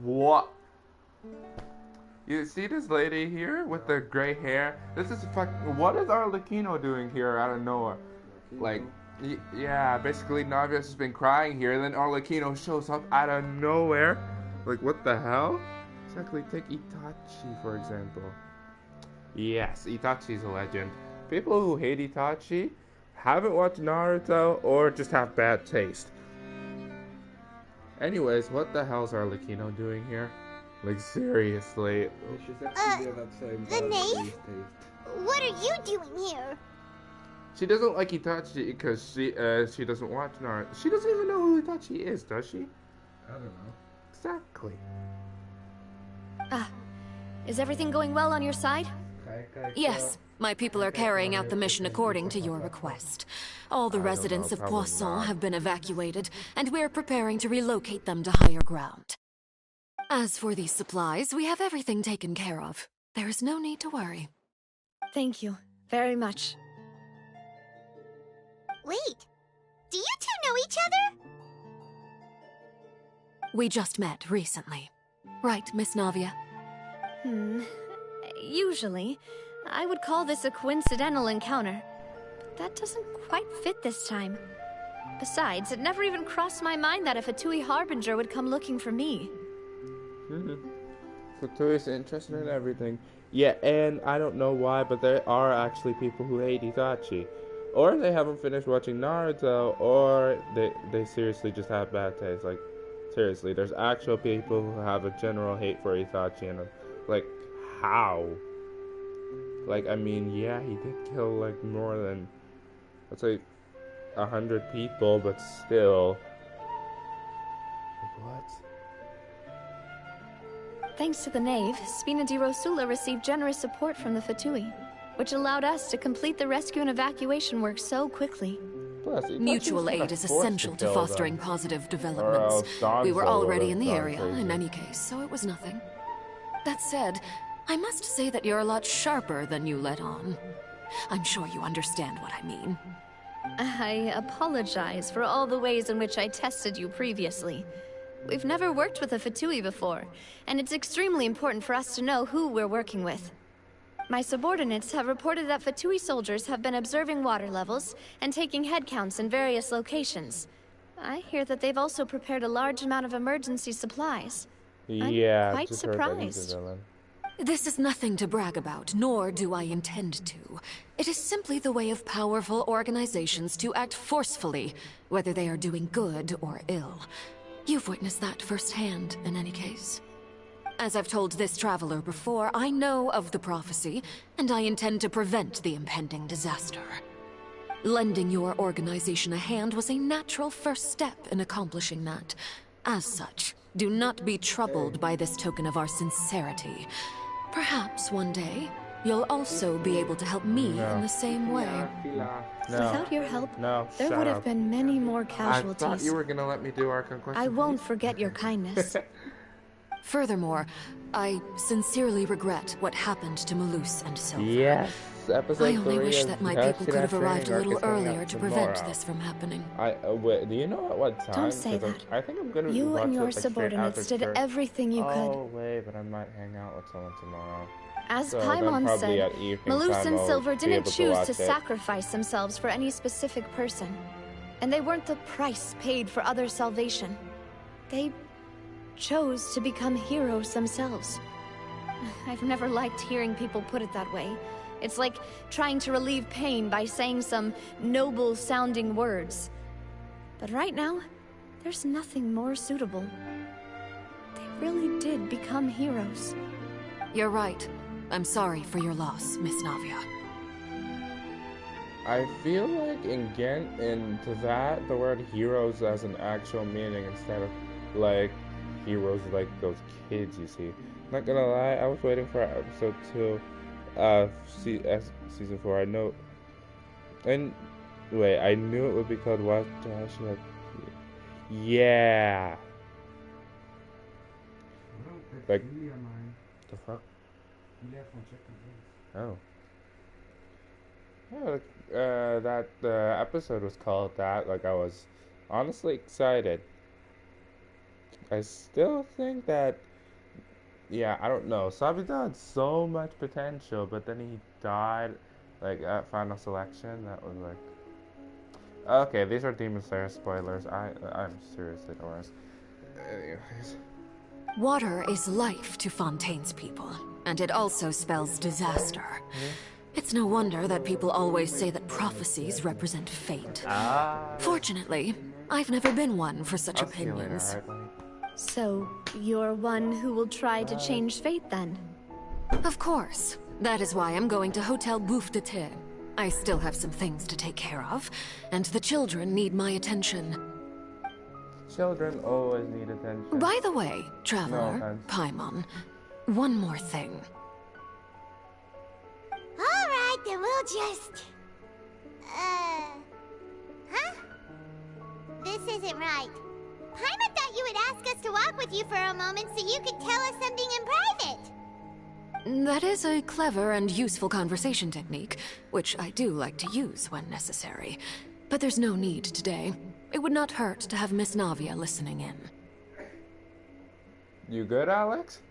What? You see this lady here with the gray hair? This is what is Arlecchino doing here out of nowhere? Like, yeah, basically Navios has been crying here, and then Arlecchino shows up out of nowhere. Like, what the hell? Exactly, take Itachi, for example. Yes, Itachi's a legend. People who hate Itachi haven't watched Naruto or just have bad taste. Anyways, what the hell's Arlecchino doing here? Like, seriously.
The knave? What are you doing here?
She doesn't like Itachi because she doesn't watch Naruto. She doesn't even know who Itachi is, does she?
I don't know.
Exactly.
Is everything going well on your side?
Yes, my people are carrying out the mission according to your request. All the residents of Poisson have been evacuated, and we're preparing to relocate them to higher ground. As for these supplies, we have everything taken care of. There is no need to worry.
Thank you very much.
Wait, do you two know each other?
We just met recently. Right, Miss Navia?
Usually, I would call this a coincidental encounter. But that doesn't quite fit this time. Besides, it never even crossed my mind that a Fatui Harbinger would come looking for me.
Fatui's interested in everything. Yeah, and I don't know why, but there are actually people who hate Itachi. Or they haven't finished watching Naruto, or they seriously just have bad taste. Like, seriously, there's actual people who have a general hate for Itachi, and like, how? Like, I mean, yeah, he did kill, like, more than, let's say, 100 people, but still. Like, what?
Thanks to the knave, Spina di Rosula received generous support from the Fatui, which allowed us to complete the rescue and evacuation work so quickly.
Plus,
Mutual aid is essential to fostering positive developments. We were already in the area, in any case, so it was nothing. That said, I must say that you're a lot sharper than you let on. I'm sure you understand what I mean.
I apologize for all the ways in which I tested you previously. We've never worked with a Fatui before, and it's extremely important for us to know who we're working with. My subordinates have reported that Fatui soldiers have been observing water levels and taking head counts in various locations. I hear that they've also prepared a large amount of emergency supplies.
Yeah,
I'm quite surprised.
This is nothing to brag about, nor do I intend to. It is simply the way of powerful organizations to act forcefully, whether they are doing good or ill. You've witnessed that firsthand, in any case. As I've told this traveler before, I know of the prophecy, and I intend to prevent the impending disaster. Lending your organization a hand was a natural first step in accomplishing that. As such, do not be troubled by this token of our sincerity. Perhaps one day, you'll also be able to help me in the same way.
Without your help, there would have been many more casualties.
I thought you were gonna let me do our conclusion.
I won't forget your kindness.
Furthermore, I sincerely regret what happened to Malus and Silver.
Yes, episode 3
I only wish that my people could have arrived a little earlier to prevent
tomorrow.
this from happening.
Wait, do you know at what time?
Don't say that.
I think I'm gonna
You
watch
and
it,
your
like, straight
subordinates
after
did
church.
everything you could.
Oh, wait, but I might hang out with someone tomorrow.
As
So then
Paimon
probably
said,
at evening
Malus
time
and
I'll
Silver
be
didn't
able to
choose
watch
to
it.
sacrifice themselves for any specific person. And they weren't the price paid for others' salvation. They chose to become heroes themselves. I've never liked hearing people put it that way. It's like trying to relieve pain by saying some noble-sounding words. But right now, there's nothing more suitable. They really did become heroes.
You're right. I'm sorry for your loss, Miss Navia.
I feel like into that, the word heroes has an actual meaning instead of, like, heroes like those kids you see. Not gonna lie, I was waiting for episode 2 of season 4. I know. And wait, I knew it would be called what? Yeah. Like, the fuck? Oh. Yeah, that episode was called that. Like, I was honestly excited. I still think that, yeah, I don't know. Sabita had so much potential, but then he died, like, at final selection. That was like, okay, these are Demon Slayer spoilers. I'm seriously the worst. Anyways.
Water is life to Fontaine's people, and it also spells disaster. It's no wonder that people always say that prophecies represent fate. Fortunately, I've never been one for such opinions.
So, you're one who will try to change fate then?
Of course. That is why I'm going to Hotel Bouffe de Thé. I still have some things to take care of, and the children need my attention.
Children always need attention.
By the way, Traveler,
No,
Paimon, one more thing.
Alright, then we'll just... Huh? This isn't right. Paimon thought you would ask us to walk with you for a moment so you could tell us something in private.
That is a clever and useful conversation technique, which I do like to use when necessary. But there's no need today. It would not hurt to have Miss Navia listening in.
You good, Alex?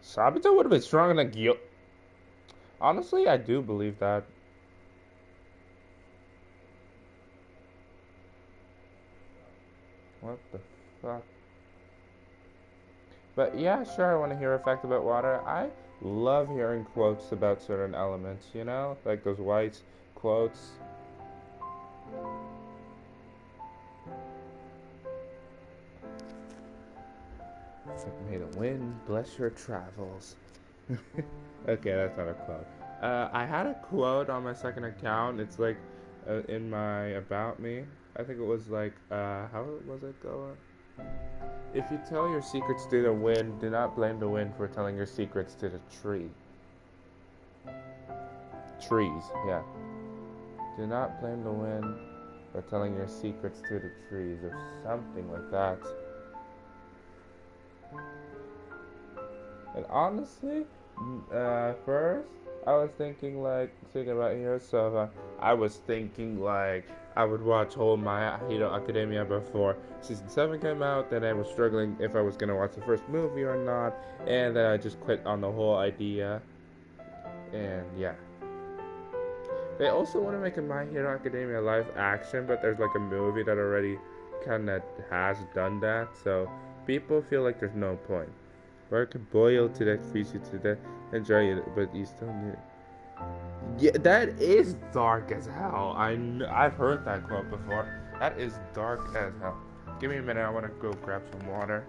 Sabito would have been stronger than Gyo. Honestly, I do believe that. What the fuck? But yeah, sure, I want to hear a fact about water. I love hearing quotes about certain elements, you know? Like those white quotes. May the wind bless your travels. Okay, that's not a quote. I had a quote on my second account. It's like in my About Me. I think it was like, how was it going? If you tell your secrets to the wind, do not blame the wind for telling your secrets to the tree. Trees, yeah. Do not blame the wind for telling your secrets to the trees, or something like that. And honestly, first, I was thinking about Hero Sova. I was thinking like I would watch whole My Hero Academia before season 7 came out. Then I was struggling if I was gonna watch the first movie or not, and then I just quit on the whole idea. And yeah, they also want to make a My Hero Academia live action, but there's like a movie that already kind of has done that, so people feel like there's no point. Work boil to that fish to that enjoy it, but you still need it. Yeah, that is dark as hell. I've heard that quote before. That is dark as hell. Give me a minute, I want to go grab some water.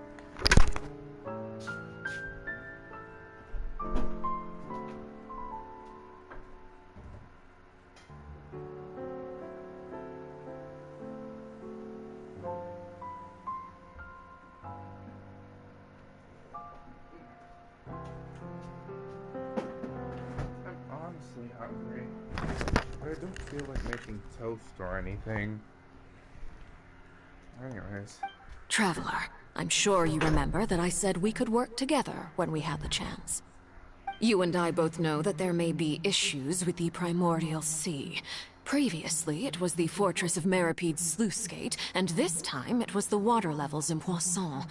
Hungry, but I don't feel like making toast or anything. Anyways.
Traveler, I'm sure you remember that I said we could work together when we had the chance. You and I both know that there may be issues with the Primordial Sea. Previously, it was the fortress of Meripede's sluice gate, and this time it was the water levels in Poisson.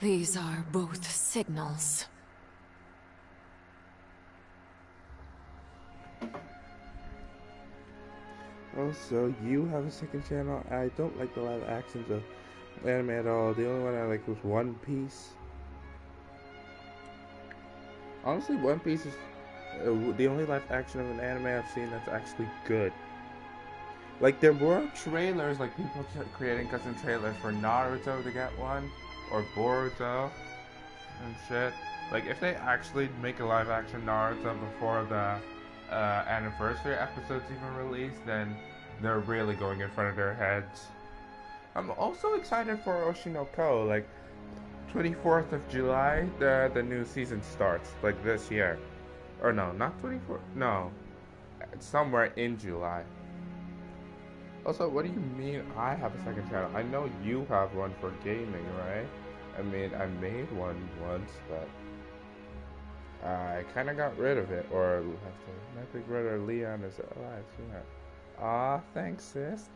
These are both signals.
Also, you have a second channel. I don't like the live actions of anime at all. The only one I liked was One Piece. Honestly, One Piece is the only live action of an anime I've seen that's actually good. Like, there were trailers, like people creating custom trailers for Naruto to get one, or Boruto, and shit. Like, if they actually make a live action Naruto before the anniversary episodes even released, then they're really going in front of their heads. I'm also excited for Oshinoko. Like 24th of July, the new season starts, like this year. Or no, not 24th. No, it's somewhere in July. Also, what do you mean I have a second channel? I know you have one for gaming, right? I mean, I made one once, but I kind of got rid of it, or have to. My big brother Leon is alive. Yeah. Aw, thanks, sis.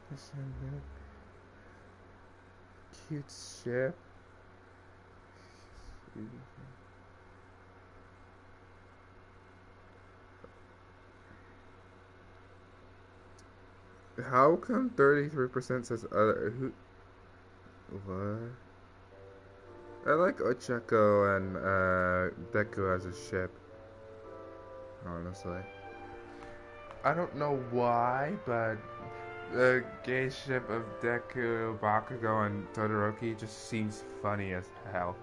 That's so good. Cute ship. How come 33% says other? Who? What? I like Ochako and Deku as a ship. Honestly, I don't know why, but the gay ship of Deku, Bakugo, and Todoroki just seems funny as hell.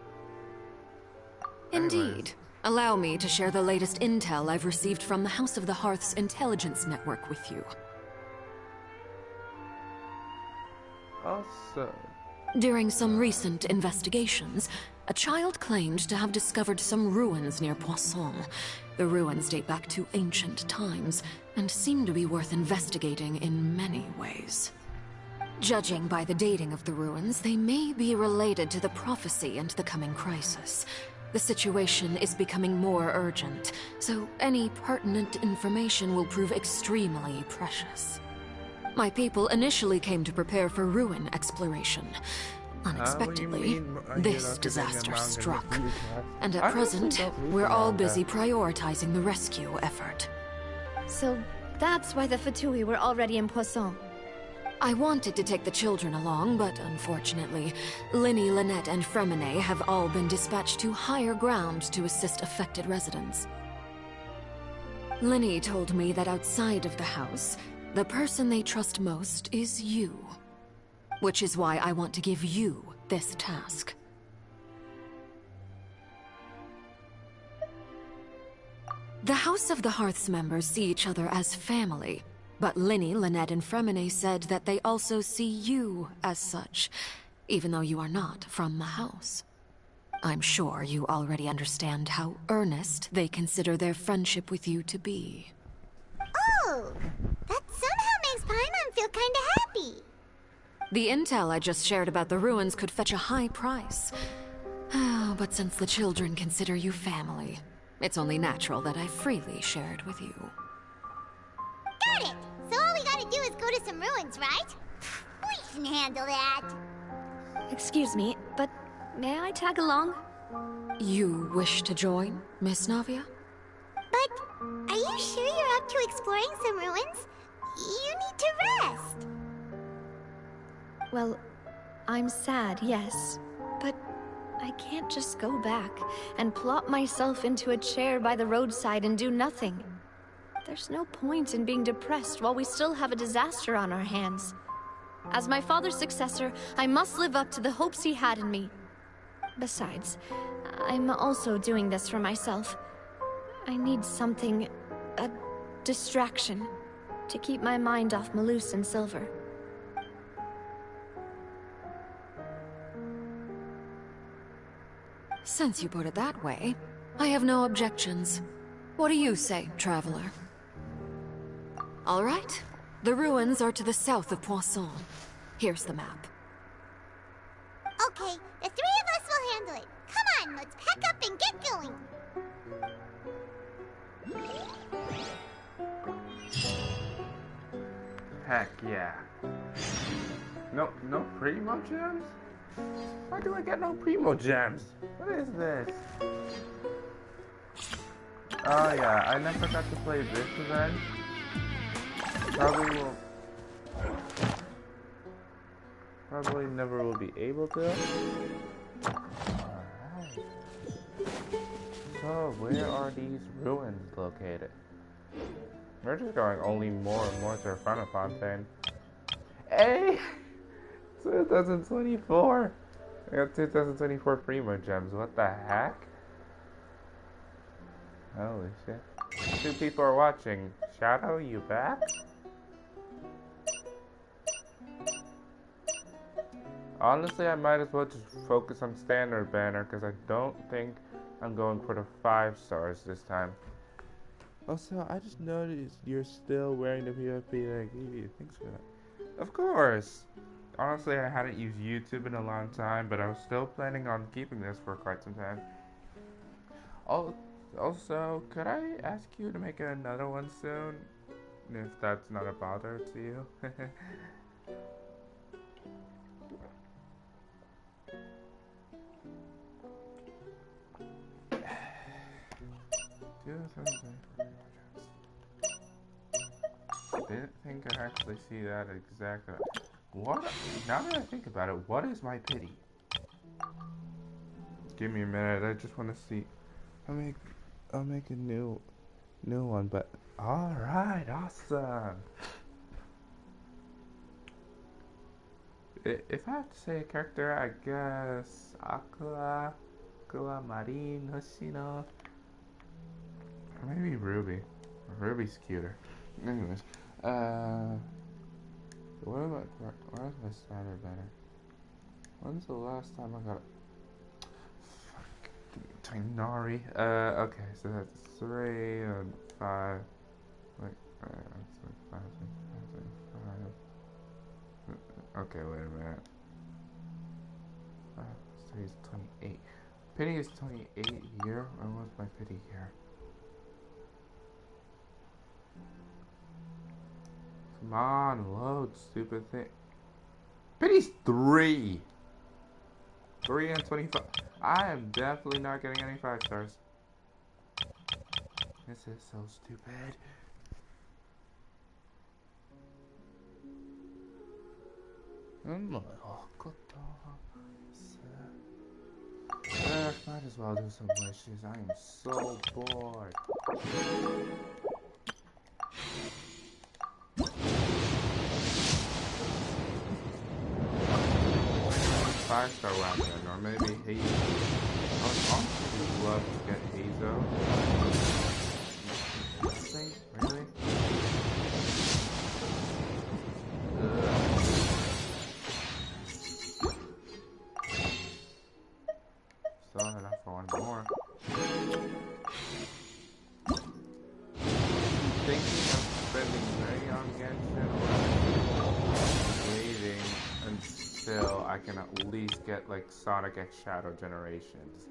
Indeed.
Anyways.
Allow me to share the latest intel I've received from the House of the Hearth's intelligence network with you.
Also,
during some recent investigations, a child claimed to have discovered some ruins near Poisson. The ruins date back to ancient times and seem to be worth investigating in many ways. Judging by the dating of the ruins, they may be related to the prophecy and the coming crisis. The situation is becoming more urgent, so any pertinent information will prove extremely precious. My people initially came to prepare for ruin exploration. Unexpectedly, this disaster struck, and at present, we're all busy prioritizing the rescue effort.
So that's why the Fatui were already in Poisson.
I wanted to take the children along, but unfortunately, Linny, Lynette, and Fremine have all been dispatched to higher ground to assist affected residents. Linny told me that outside of the house, the person they trust most is you. Which is why I want to give you this task. The House of the Hearth's members see each other as family, but Linny, Lynette, and Fremine said that they also see you as such, even though you are not from the house. I'm sure you already understand how earnest they consider their friendship with you to be.
Oh, that somehow makes Paimon feel kinda happy.
The intel I just shared about the ruins could fetch a high price. But since the children consider you family, it's only natural that I freely share it with you.
Got it! So all we gotta do is go to some ruins, right? We can handle that.
Excuse me, but may I tag along?
You wish to join, Miss Navia?
But are you sure you're up to exploring some ruins? You need to rest.
Well, I'm sad, yes, but I can't just go back and plop myself into a chair by the roadside and do nothing. There's no point in being depressed while we still have a disaster on our hands. As my father's successor, I must live up to the hopes he had in me. Besides, I'm also doing this for myself. I need something, a distraction, to keep my mind off Malus and Silver.
Since you put it that way, I have no objections. What do you say, traveler? All right. The ruins are to the south of Poisson. Here's the map.
Okay, the three of us will handle it. Come on, let's pack up and get going.
Heck yeah. No primo gems? Why do I get no primo gems? What is this? Oh yeah, I never got to play this event. Probably never will be able to. Alright. So, where are these ruins located? We're just going only more and more to Fontaine. Hey! 2024! I got 2024 Primo Gems, what the heck? Holy shit. 2 people are watching. Shadow, you back? Honestly, I might as well just focus on standard banner because I don't think I'm going for the 5 stars this time. Also, I just noticed you're still wearing the PFP that I gave you. Thanks for that. Of course! Honestly, I hadn't used YouTube in a long time, but I was still planning on keeping this for quite some time. Also, could I ask you to make another one soon? If that's not a bother to you. didn't think I'd actually see that exactly. What? Now that I think about it, what is my pity? Give me a minute. I just want to see. I'll make a new one. But all right, awesome. If I have to say a character, I guess Aqua Marine Hoshino. Or maybe Ruby. Ruby's cuter. Anyways, where's my starter banner? When's the last time I got Tainari? Okay, so that's 3 and 5. Wait, that's like 5, 6, 5. Okay, wait a minute. So he's 28. Pity is 28 here. When was my pity here? Come on, load, stupid thing. Pity's 3! 3 and 25. I am definitely not getting any 5 stars. This is so stupid. Might as well do some wishes. I am so bored. 5-star round then, or maybe Hazo. I would honestly love to get Hazo. Nothing? Really? Still enough for one more. Thinking of spending money on Genshin or waiting until I can at least get like Sonic X Shadow Generations.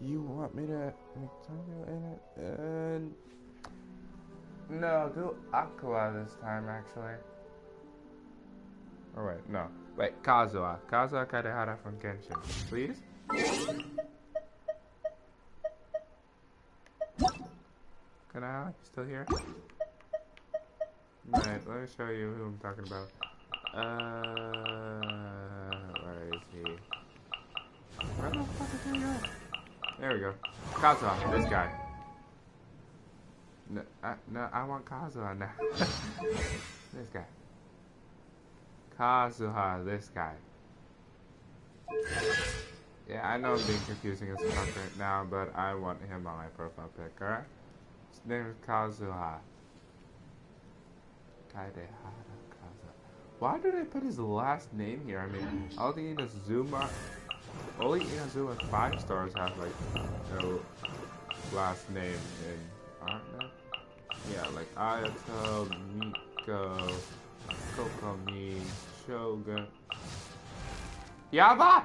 You want me to make Sanjo in it? No, do Aqua this time actually. Oh wait, no. Wait, Kazuha. Kazuha Kadehara from Genshin. Please? Kana, you still here? Right, let me show you who I'm talking about. Where is he? Where the fuck is he going? There we go. Kazuha, this guy. No, I want Kazuha now. This guy. Kazuha, this guy. Yeah, I know I'm being confusing as fuck right now, but I want him on my profile pic, alright? His name is Kazuha. Kadehara Kazuha. Why did I put his last name here? I mean, all the Inazuma, only Inazuma 5 stars have like no last name in, aren't they? Yeah, like Ayato, Miko, Kokomi, Shogun. Yabat!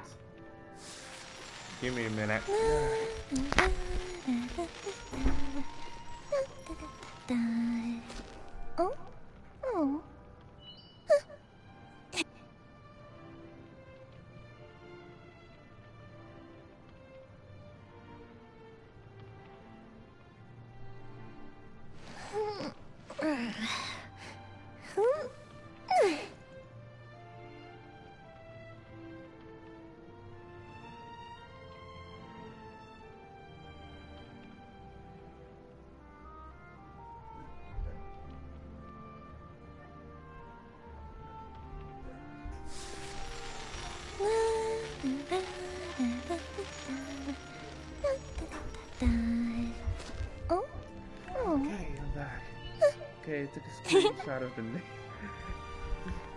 Give me a minute.
Oh? Oh.
Okay, I'm back. Okay, I took a screenshot of the name.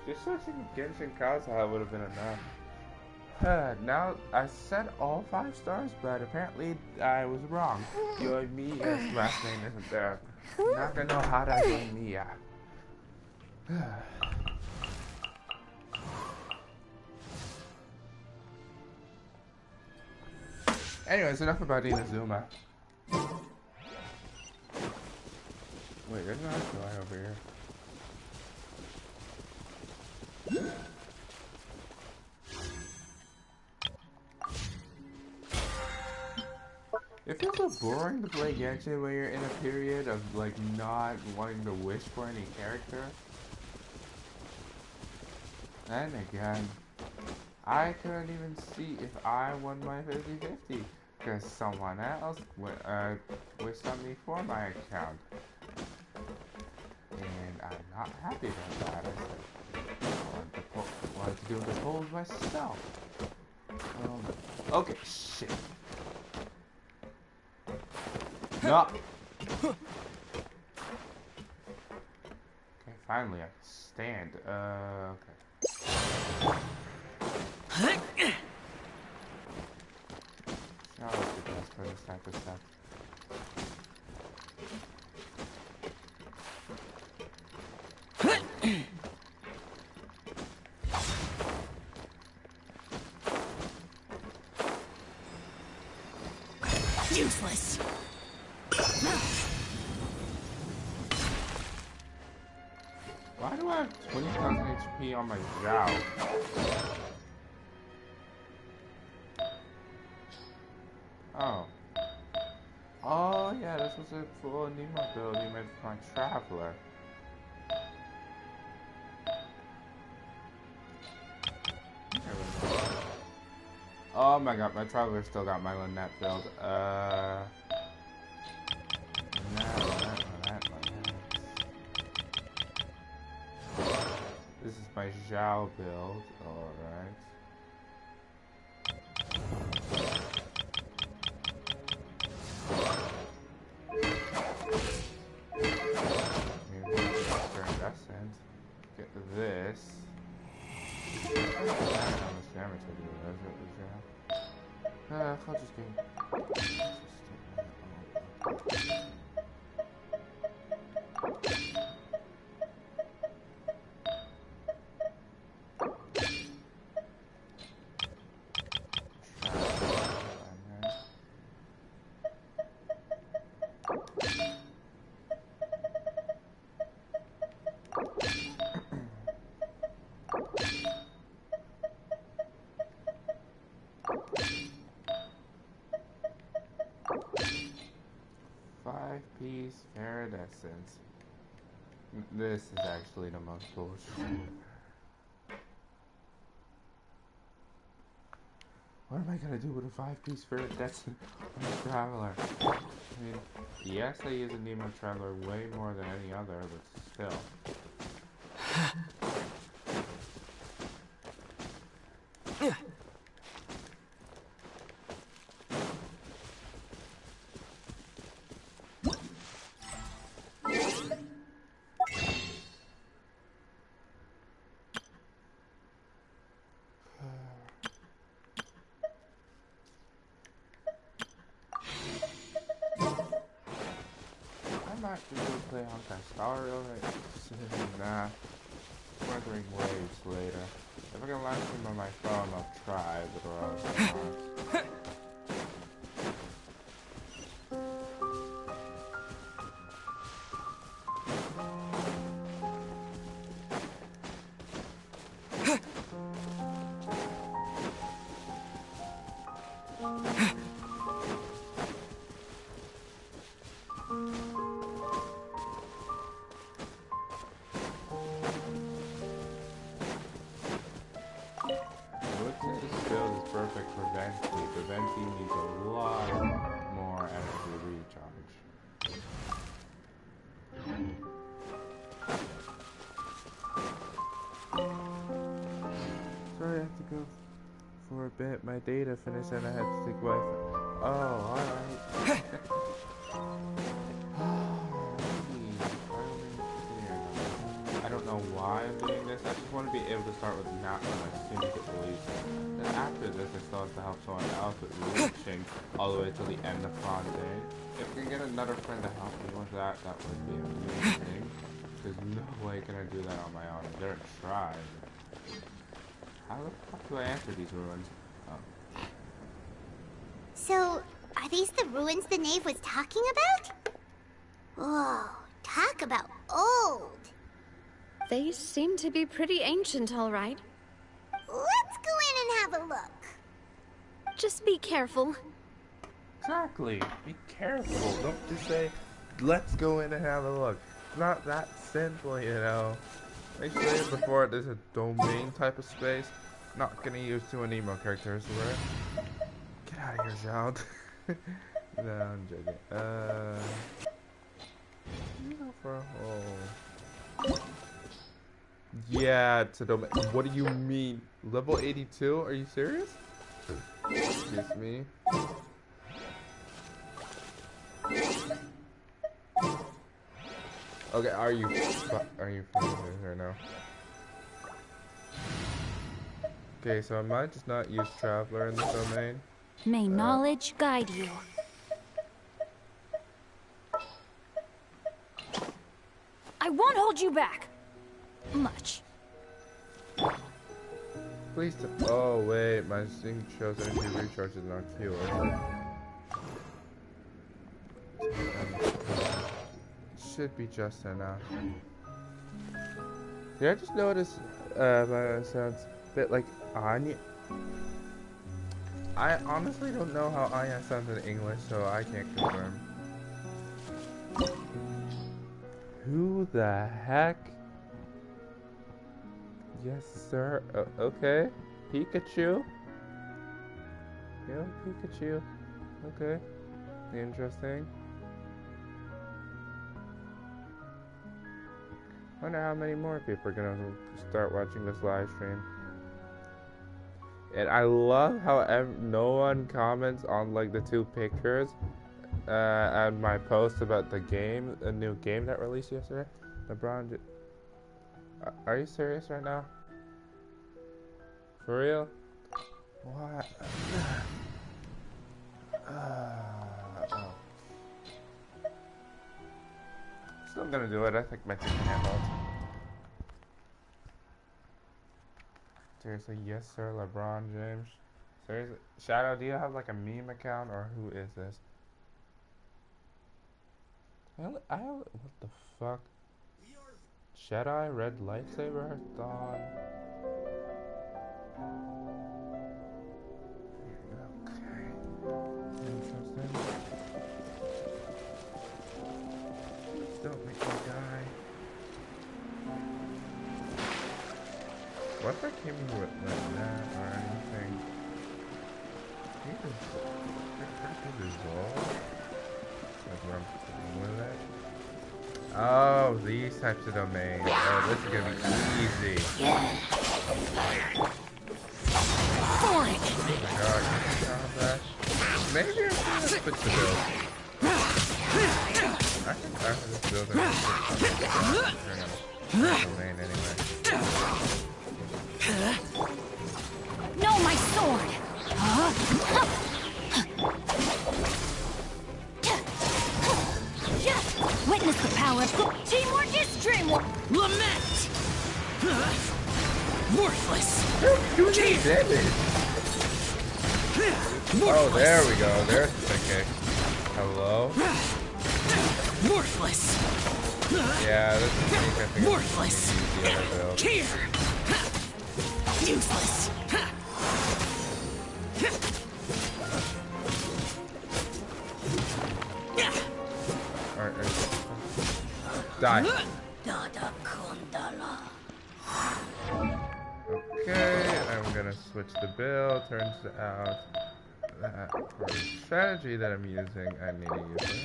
Just searching Genshin Kazuha would have been enough. Now, I said all 5 stars, but apparently I was wrong. Yoimiya's last name isn't there. Nakanohara Yoimiya. Anyways, enough about Inazuma. Wait, there's not a guy over here. It feels so boring to play Genshin when you're in a period of like not wanting to wish for any character. And again, I couldn't even see if I won my 50-50 because someone else wished on me for my account. And I'm not happy about that. I wanted to do the polls myself. Okay, shit. No. Okay, finally I can stand. Okay. That was the best for this type of stuff.
Useless.
Why do I have 20,000 HP on my Zhao? Oh. Oh yeah, this was a full Nemo build you made for my Traveler. Oh my god, my Traveler still got my Lynette build. This is my Zhao build, alright. Maybe Iridescent. Get this. How much damage I do? That's what was Zhao. I'll just get. Five-piece Iridescent. This is actually the most bullshit. What am I gonna do with a 5-piece Iridescent on a Traveler? I mean, yes, I use a Nemo Traveler way more than any other, but still. Play Honkai Star Rail right? Nah. Weathering waves later. If I can live stream on my phone, I'll try, but or else I'm not. For a bit, my data finished and I had to take Wi-Fi. Oh, alright. I don't know why I'm doing this. I just want to be able to start with Nat as soon as it releases. Then after this, I still have to help someone else with reaching all the way to the end of Fontaine. If I can get another friend to help me with that, that would be amazing. There's no way can I do that on my own. I dare try. How the fuck do I answer these ruins? Oh.
So, are these the ruins the knave was talking about? Whoa, talk about old.
They seem to be pretty ancient, all right.
Let's go in and have a look.
Just be careful.
Exactly. Be careful. Don't just say, let's go in and have a look. It's not that simple, you know. Make sure before there's a domain type of space. Not gonna use too many emo characters, right? Get out of here, child. No, I'm joking. You know, for a hole. Yeah, it's a domain. What do you mean? Level 82? Are you serious? Excuse me. Okay, are you fucking right now? Okay, so I might just not use Traveler in this domain.
May knowledge guide you. I won't hold you back. Much.
Please oh wait, my thing shows energy recharge is not Q. Should be just enough. Did I just notice my sounds a bit like Anya? I honestly don't know how Anya sounds in English, so I can't confirm. Who the heck? Yes, sir. Okay. Pikachu? Yeah, Pikachu. Okay. Interesting. Wonder how many more people are gonna start watching this live stream. And I love how no one comments on like the 2 pictures and my post about the game, a new game that released yesterday. LeBron, are you serious right now? For real? What? Oh. Still gonna do it. I think my team can handle it. Seriously, yes sir, LeBron James. Seriously, Shadow, do you have like a meme account or who is this? I have, what the fuck? Jedi red lightsaber dawn. Okay. Interesting. Don't make me die. What if I came with like that or anything? He is pretty dissolve. That's what I'm with it. Oh, these types of domains. Oh, this is gonna be easy. Oh my god, combat. Maybe I'm gonna switch the build. I think after this build I'm gonna switch the domain anyway.
No, my sword! Witness the power of teamwork is dreamwork! Lament! Worthless!
Oh, there we go. There's the cake. Hello?
Worthless!
Yeah, this is I think
worthless! Here! Useless!
Die. Okay, I'm gonna switch the build. Turns out that for the strategy that I'm using, I need to use this.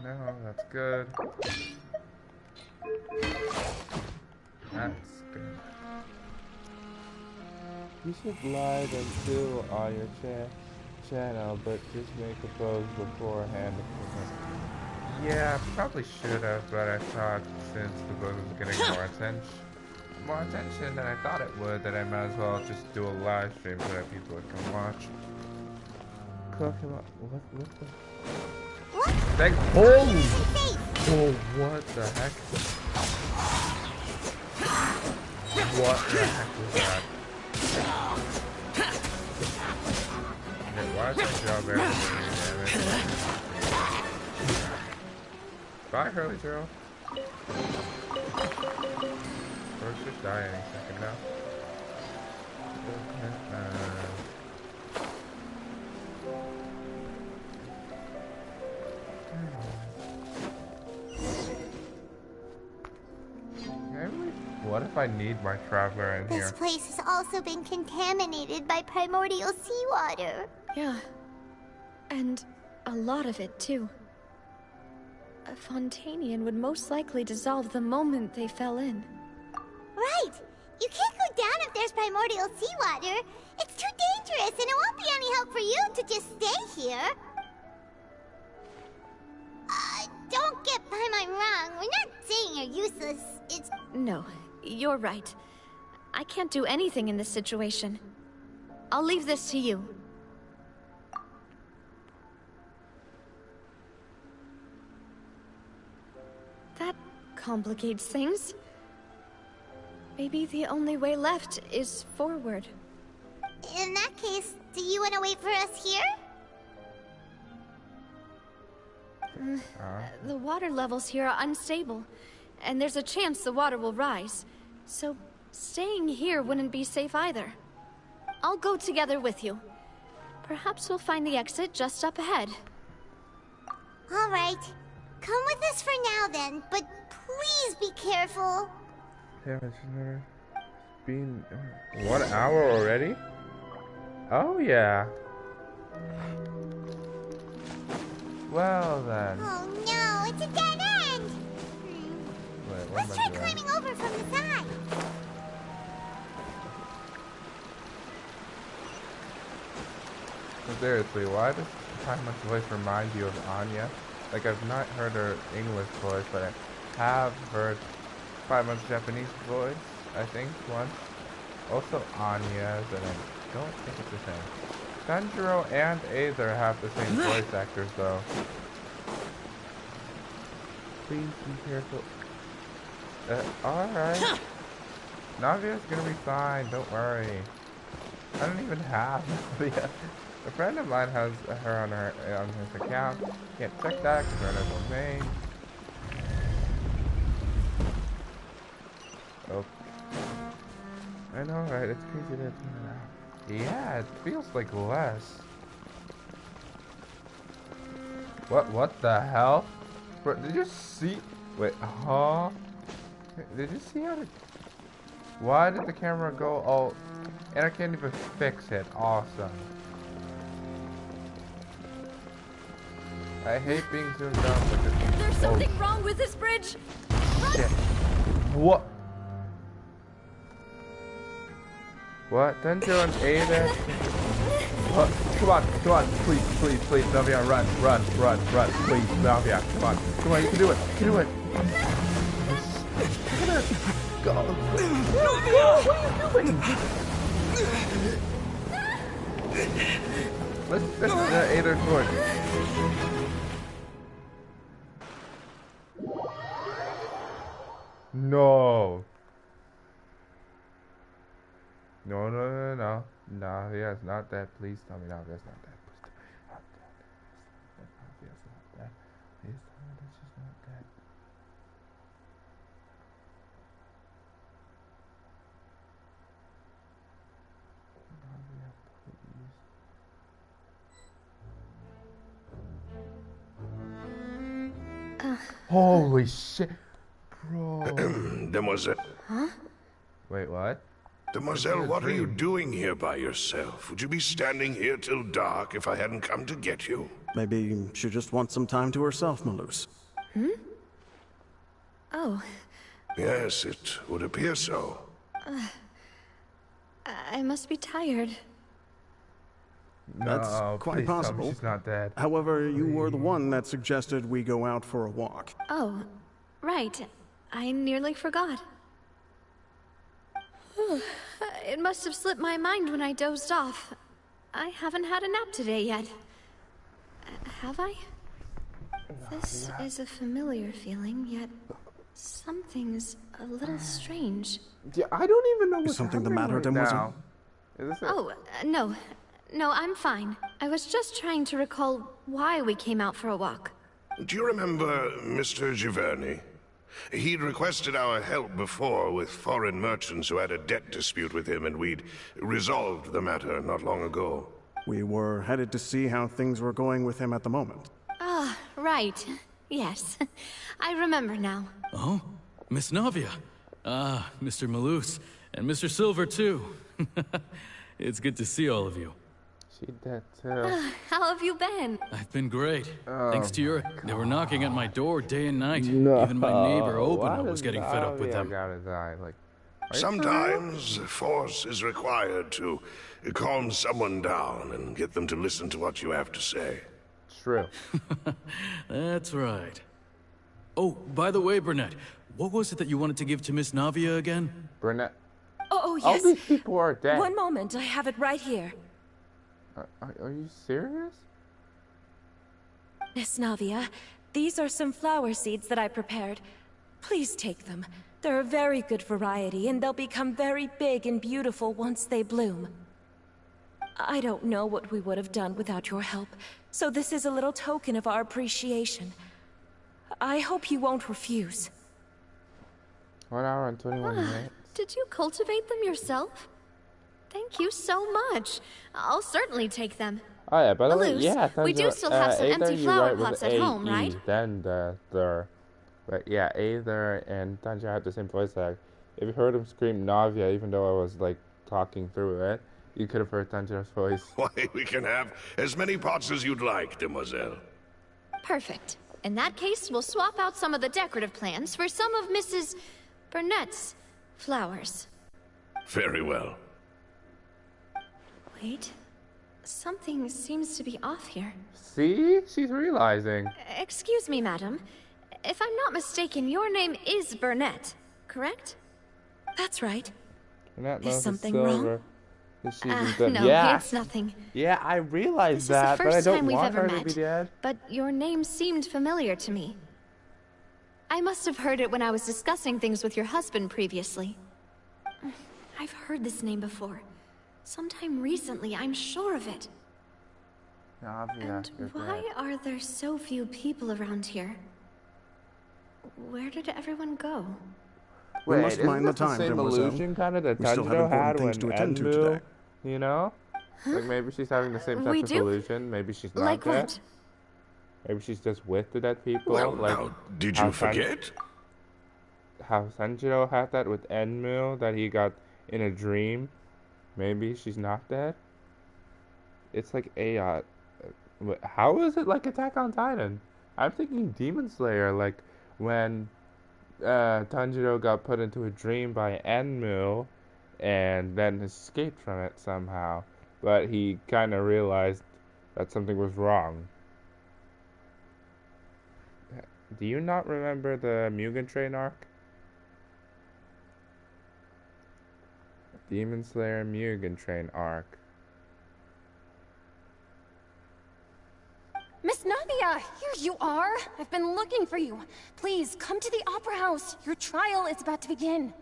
No, that's good. That's good. You should live until on your channel, but just make a pose beforehand. Yeah, I probably should have, but I thought since the book was getting more attention than I thought it would, that I might as well just do a live stream so that people would come watch. Cook him up. What the? What? Thank holy! Oh, what the heck? What the heck was that? Okay, why is my job there for doing damage? Bye, Hurley Zero. Or just die any second now. What if I need my traveler in
This
here?
place has also been contaminated by primordial seawater.
Yeah. And a lot of it, too. A Fontanian would most likely dissolve the moment they fell in.
Right! You can't go down if there's primordial seawater. It's too dangerous, and it won't be any help for you to just stay here. Don't get Paimon wrong. We're not saying you're useless. It's...
No, you're right. I can't do anything in this situation. I'll leave this to you. That complicates things. Maybe the only way left is forward.
In that case, do you want to wait for us here?
The water levels here are unstable, and there's a chance the water will rise. So, staying here wouldn't be safe either. I'll go together with you. Perhaps we'll find the exit just up ahead.
Alright. Come with us for now then, but please be careful.
Damn, it's never been 1 hour already? Oh yeah. Well then.
Oh no, it's a dead end!
Wait,
Let's try climbing over from the side.
Seriously, why does Paimon's voice remind you of Anya? Like, I've not heard her English voice, but I have heard Paimon's Japanese voice, I think, once. Also Anya's, and I don't think it's the same. Sanjuro and Aether have the same voice actors, though. Please be careful. Alright. Navia's gonna be fine, don't worry. I don't even have Navia. A friend of mine has her on his account. Can't check that because we're in a domain. Oh. I know, right? It's crazy that it's out. Yeah, it feels like less. What the hell? Bro, did you see? Wait, huh? Did you see how to... Why did the camera go all... And I can't even fix it. Awesome. I hate being zoomed out, but just...
There's something wrong with this bridge!
Shit. What? What? Denjo and Ada? What? Come on, please, Navia, run, please, Navia, come on, you can do it, Go, what are you doing? Let's Ada torch. No. No. Navia's not dead. Please tell me Navia's not dead. Please tell me Navia's not dead. Please tell me that she's not dead. Navia, please. Holy shit. Bro.
Demoiselle.
Huh?
Wait, what?
Demoiselle, what are you doing here by yourself? Would you be standing here till dark if I hadn't come to get you?
Maybe she just wants some time to herself, Malus.
Hmm? Oh.
Yes, it would appear so.
I must be tired.
That's
No,
quite
please tell me
possible.
she's not dead.
However, you were the one that suggested we go out for a walk.
Oh, right. I nearly forgot. It must have slipped my mind when I dozed off. I haven't had a nap today yet. Have I? This is a familiar feeling, yet something's a little strange.
Yeah, I don't even know what's
Is something the matter,
right
Demoiselle?
now. Is this
Oh, no. No, I'm fine. I was just trying to recall why we came out for a walk.
Do you remember Mr. Giverny? He'd requested our help before with foreign merchants who had a debt dispute with him, and we'd resolved the matter not long ago.
We were headed to see how things were going with him at the moment.
Ah, right. Yes. I remember now.
Oh? Miss Navia,
Ah, Mr. Malus, and Mr. Silver, too. It's good to see all of you.
She did, too.
How have you been?
I've been great.
Oh
Thanks to your... They were knocking at my door day and night.
No.
Even my neighbor,
Why
Obina, was
does
getting fed up with
Navia
them.
gotta die? Like,
Sometimes force is required to calm someone down and get them to listen to what you have to say.
True.
That's right. Oh, by the way, Burnett, what was it that you wanted to give to Miss Navia again?
Burnett.
Oh, yes.
All these people are dead.
One moment, I have it right here.
Are you serious?
Miss Navia, these are some flower seeds that I prepared. Please take them. They're a very good variety, and they'll become very big and beautiful once they bloom. I don't know what we would have done without your help, so this is a little token of our appreciation. I hope you won't refuse.
1 hour and 21 minutes.
Did you cultivate them yourself? Thank you so much. I'll certainly take them.
Oh yeah, by the way,
Malus,
yeah,
we do still have some empty flower pots at home, right?
Then the but yeah, Aether and Tanjiro had the same voice act. If you heard him scream Navia, even though I was like talking through it, you could have heard Tanjiro's voice.
Why, we can have as many pots as you'd like, demoiselle.
Perfect. In that case, we'll swap out some of the decorative plants for some of Mrs. Burnett's flowers.
Very well.
Wait. Something seems to be off here.
See? She's realizing.
Excuse me, madam. If I'm not mistaken, your name is Burnett, correct?
That's right.
Burnett
Is
knows
something
it's
wrong?
silver.
No,
yeah.
it's nothing.
Yeah, I realized
This
that,
is the
but I
first
don't
time we've
want
ever
her to
met,
be dead.
but your name seemed familiar to me. I must have heard it when I was discussing things with your husband previously. I've heard this name before. Sometime recently, I'm sure of it.
Navia, you're
Why
dead.
are there so few people around here? Where did everyone go?
We
Wait,
must
isn't
mind the
that
time,
same
demoiselle.
illusion kind of that
We still have
Tanjiro
important
had
things
when
to attend to
Enmu,
today.
you know? Like maybe she's having the same type
We
of
do?
illusion. Maybe she's not
Like
dead.
what?
Maybe she's just with the dead people.
Well,
like
now, did
how
you forget?
How Sanjiro had that with Enmu, that he got in a dream. Maybe she's not dead. It's like a how is it like Attack on Titan? I'm thinking Demon Slayer, like when Tanjiro got put into a dream by Enmu and then escaped from it somehow, but he kind of realized that something was wrong. Do you not remember the Mugen Train arc? Demon Slayer Mugen Train arc.
Miss Navia, here you are. I've been looking for you. Please, come to the Opera House. Your trial is about to begin.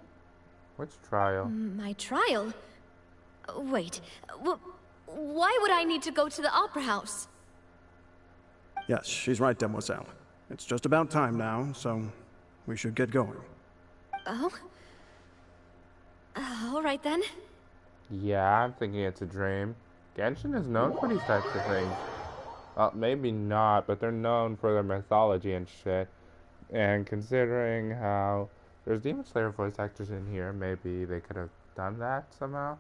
Which trial?
My trial? Wait, why would I need to go to the Opera House?
Yes, she's right, demoiselle. It's just about time now, so we should get going.
Oh? All right then.
Yeah, I'm thinking it's a dream. Genshin is known for these types of things. Well, maybe not, but they're known for their mythology and shit. And considering how there's Demon Slayer voice actors in here, maybe they could have done that somehow.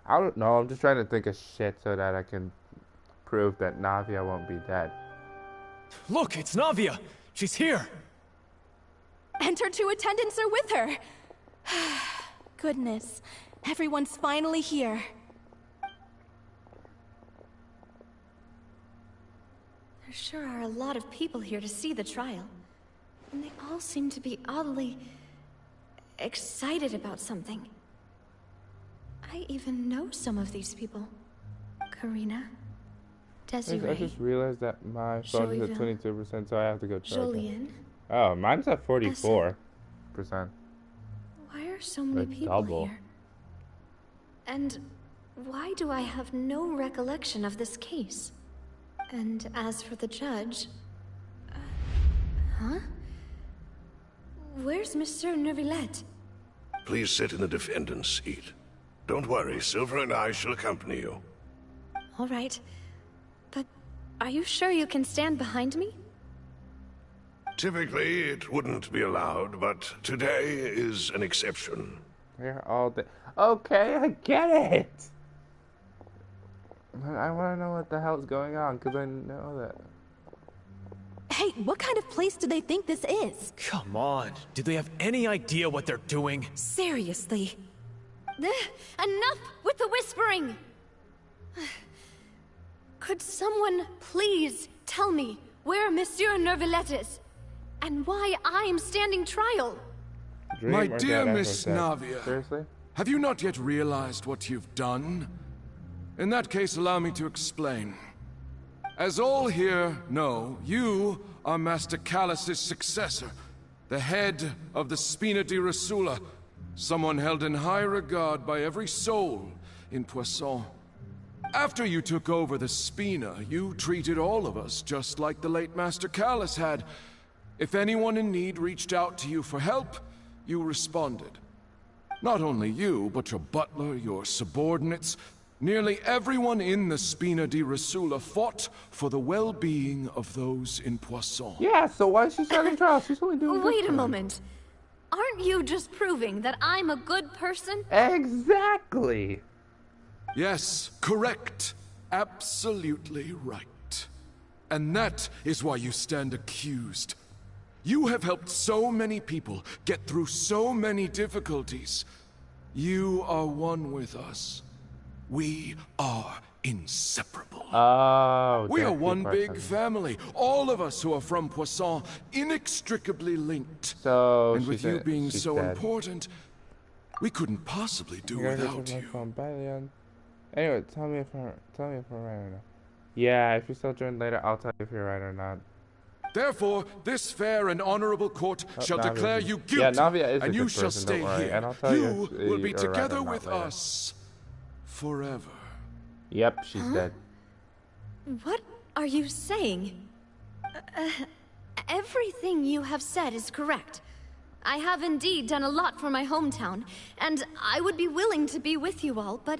I don't know, I'm just trying to think of shit so that I can prove that Navia won't be dead.
Look, it's Navia! She's here!
And her two attendants are with her. Goodness, everyone's finally here.
There sure are a lot of people here to see the trial. And they all seem to be oddly excited about something. I even know some of these people. Karina, Desiree,
I just realized that my phone is at
Joyville,
22%, so I have to go charge it.
Jolien.
Oh, mine's at 44%.
Why are so many
Like
people
double.
here? And why do I have no recollection of this case? And as for the judge... huh? Where's Monsieur Neuvillette?
Please sit in the defendant's seat. Don't worry, Silver and I shall accompany you.
All right. But are you sure you can stand behind me?
Typically, it wouldn't be allowed, but today is an exception.
We're all okay, I get it! I want to know what the hell's going on, because I know that.
Hey, what kind of place do they think this is?
Come on. Do they have any idea what they're doing?
Seriously.
Enough with the whispering! Could someone please tell me where Monsieur Neuvillette is? And why I'm standing trial?
My dear Miss Navia,
seriously?
Have you not yet realized what you've done? In that case, allow me to explain. As all here know, you are Master Callus's successor, the head of the Spina di Rosula, someone held in high regard by every soul in Poisson. After you took over the Spina, you treated all of us just like the late Master Callus had. If anyone in need reached out to you for help, you responded. Not only you, but your butler, your subordinates, nearly everyone in the Spina di Rosula fought for the well-being of those in Poisson.
Yeah, so why is she starting trial? She's only doing
Wait a moment. Aren't you just proving that I'm a good person?
Exactly!
Yes, correct. Absolutely right. And that is why you stand accused. You have helped so many people get through so many difficulties. You are one with us. We are inseparable.
Oh,
we are one big family. All of us who are from Poisson, inextricably linked.
So
and with you being so important, we couldn't possibly do without you.
Anyway, tell me if I'm right or not. Yeah, if you still join later, I'll tell you if you're right or not.
Therefore, this fair and honorable court shall
Navia
declare you guilty,
yeah, Navia is
and
a
you
good
shall
person,
stay
don't worry.
here.
And I'll tell
you
you
will be
you're right
together
or not
with
later.
us forever.
Yep, she's dead.
What are you saying? Everything you have said is correct. I have indeed done a lot for my hometown, and I would be willing to be with you all, but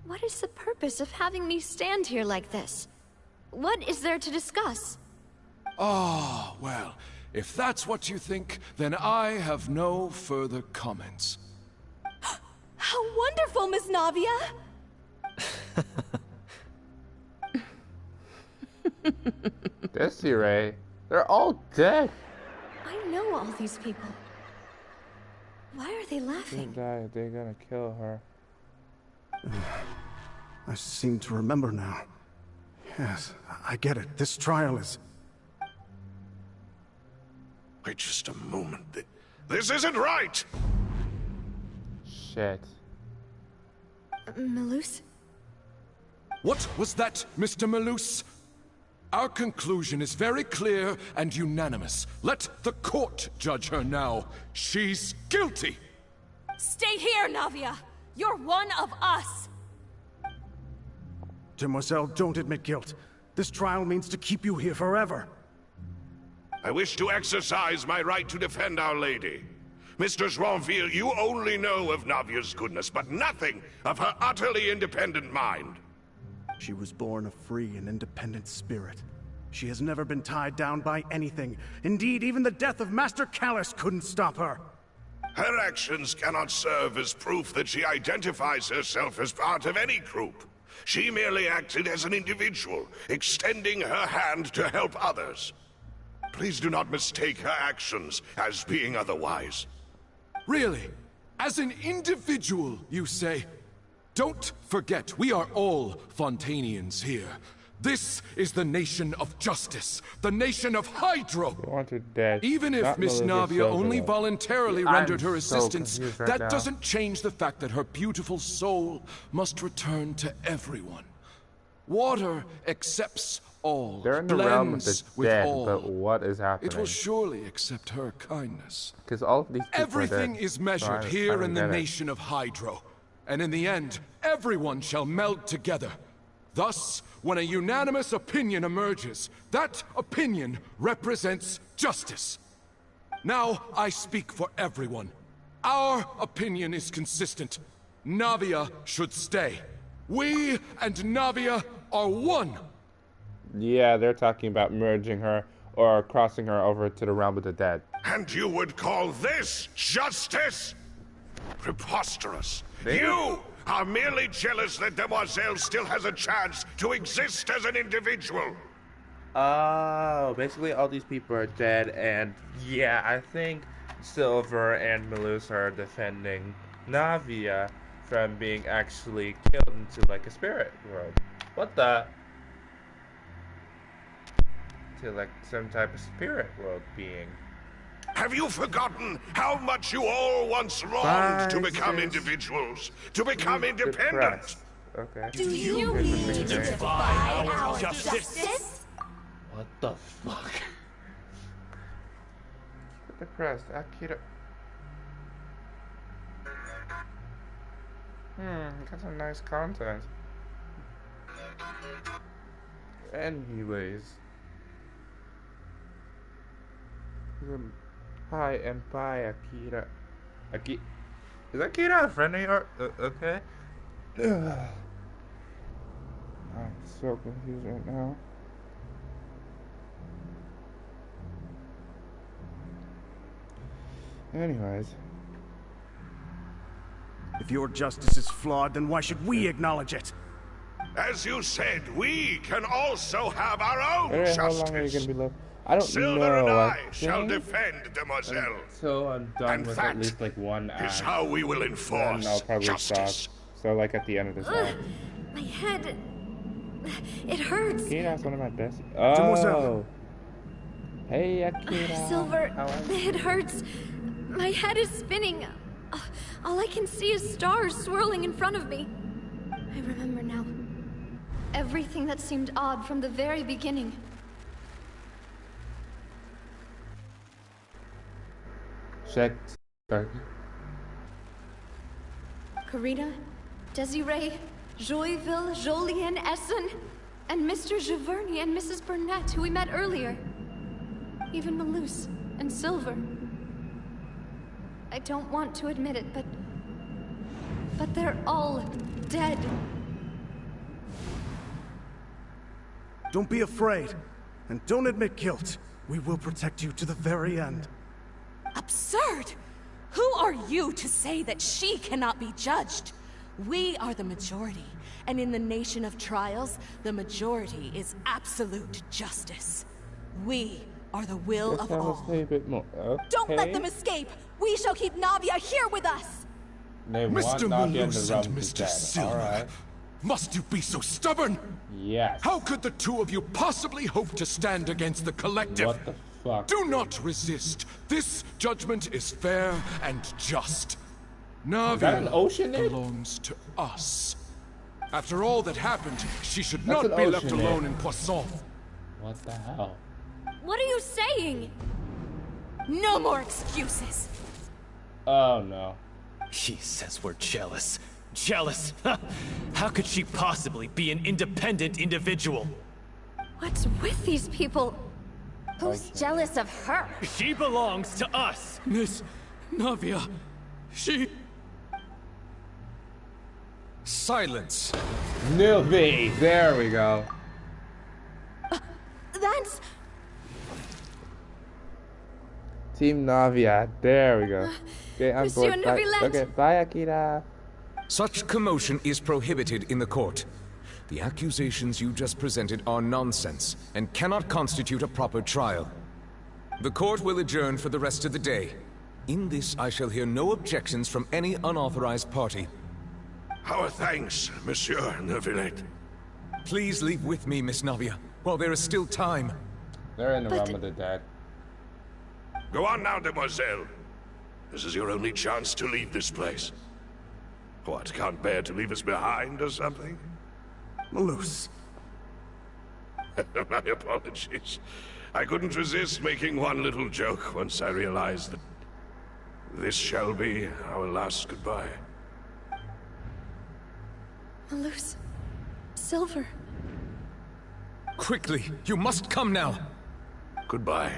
what is the purpose of having me stand here like this? What is there to discuss?
Ah, well, if that's what you think, then I have no further comments.
How wonderful, Miss Navia!
Desiree, they're all dead.
I know all these people. Why are they laughing?
They're gonna kill her.
I seem to remember now. Yes, I get it. This trial is...
Wait just a moment. This isn't right!
Shit.
Malus?
What was that, Mr. Malus? Our conclusion is very clear and unanimous. Let the court judge her now. She's guilty!
Stay here, Navia! You're one of us!
Demoiselle, don't admit guilt. This trial means to keep you here forever.
I wish to exercise my right to defend Our Lady. Mr. Joinville, you only know of Navia's goodness, but nothing of her utterly independent mind.
She was born a free and independent spirit. She has never been tied down by anything. Indeed, even the death of Master Callus couldn't stop her.
Her actions cannot serve as proof that she identifies herself as part of any group. She merely acted as an individual, extending her hand to help others. Please do not mistake her actions as being otherwise.
Really? As an individual, you say? Don't forget, we are all Fontanians here. This is the nation of justice, the nation of Hydro. Even if Miss Navia only voluntarily rendered her assistance, that doesn't change the fact that her beautiful soul must return to everyone. Water accepts all,
They're in the realm of the dead,
all.
but what is happening?
It will surely accept her kindness.
Because all of these people
Everything
are dead.
is measured here in the nation of Hydro. And in the end, everyone shall meld together. Thus, when a unanimous opinion emerges, that opinion represents justice. Now, I speak for everyone. Our opinion is consistent. Navia should stay. We and Navia are one.
Yeah, they're talking about merging her or crossing her over to the realm of the dead.
And you would call this justice? Preposterous. You are merely jealous that Demoiselle still has a chance to exist as an individual.
Oh, basically all these people are dead, and yeah, I think Silver and Melissa are defending Navia from being actually killed into like a spirit world. What the? To like some type of spirit world being.
Have you forgotten how much you all once longed to become individuals, to become independent?
Okay.
Do you mean to defy our justice?
What the fuck? Depressed, Akira. Got some nice content. Anyways. Hi and bye, Akira. Is Akira a friend of yours? Okay. I'm so confused right now. Anyways.
If your justice is flawed, then why should we acknowledge it?
As you said, we can also have our own
How
justice.
long are you gonna be left? I don't
Silver
know.
and I shall defend Demoiselle.
Until I'm done
and
with at least like one act.
Is how we will enforce
I'll probably
justice.
stop. So like at the end of this act.
My head... It hurts.
Akira's one of my best.
Demoiselle.
Oh. Hey, Akira.
Silver, it hurts. My head is spinning. All I can see is stars swirling in front of me. I remember now. Everything that seemed odd from the very beginning.
Check.
Karina, Desiree, Joyville, Jolien, Essen, and Mr. Giverny and Mrs. Burnett, who we met earlier. Even Malus and Silver. I don't want to admit it, but they're all dead.
Don't be afraid, and don't admit guilt. We will protect you to the very end.
Absurd! Who are you to say that she cannot be judged? We are the majority, and in the nation of trials, the majority is absolute justice. We are the will of all.
Say a bit more. Okay.
Don't let them escape! We shall keep Navia here with us!
They
Mr.
want Navia in the
Malus
realm
and
of the
Mr.
dead.
Silver,
Alright.
must you be so stubborn?
Yes.
How could the two of you possibly hope to stand against the collective?
What the fuck?
Do not resist. This judgment is fair and just. Navia belongs to us. After all that happened, she should not be left alone in Poisson.
What the hell?
What are you saying?
No more excuses!
Oh no.
She says we're jealous. Jealous? How could she possibly be an independent individual?
What's with these people?
Who's jealous of her?
She belongs to us!
Miss Navia, she...
Silence.
Newbie! There we go.
That's...
Team Navia. There we go. Okay, I'm
Monsieur
bored. Bye.
Neuvillette.
Okay, bye, Akira.
Such commotion is prohibited in the court. The accusations you just presented are nonsense and cannot constitute a proper trial. The court will adjourn for the rest of the day. In this, I shall hear no objections from any unauthorized party.
Our thanks, Monsieur Neuvillette.
Please leave with me, Miss Navia, while there is still time.
They're in the realm of the dead.
Go on now, Demoiselle. This is your only chance to leave this place. What, can't bear to leave us behind or something?
Malus.
My apologies. I couldn't resist making one little joke once I realized that this shall be our last goodbye.
Malus. Silver.
Quickly, you must come now.
Goodbye,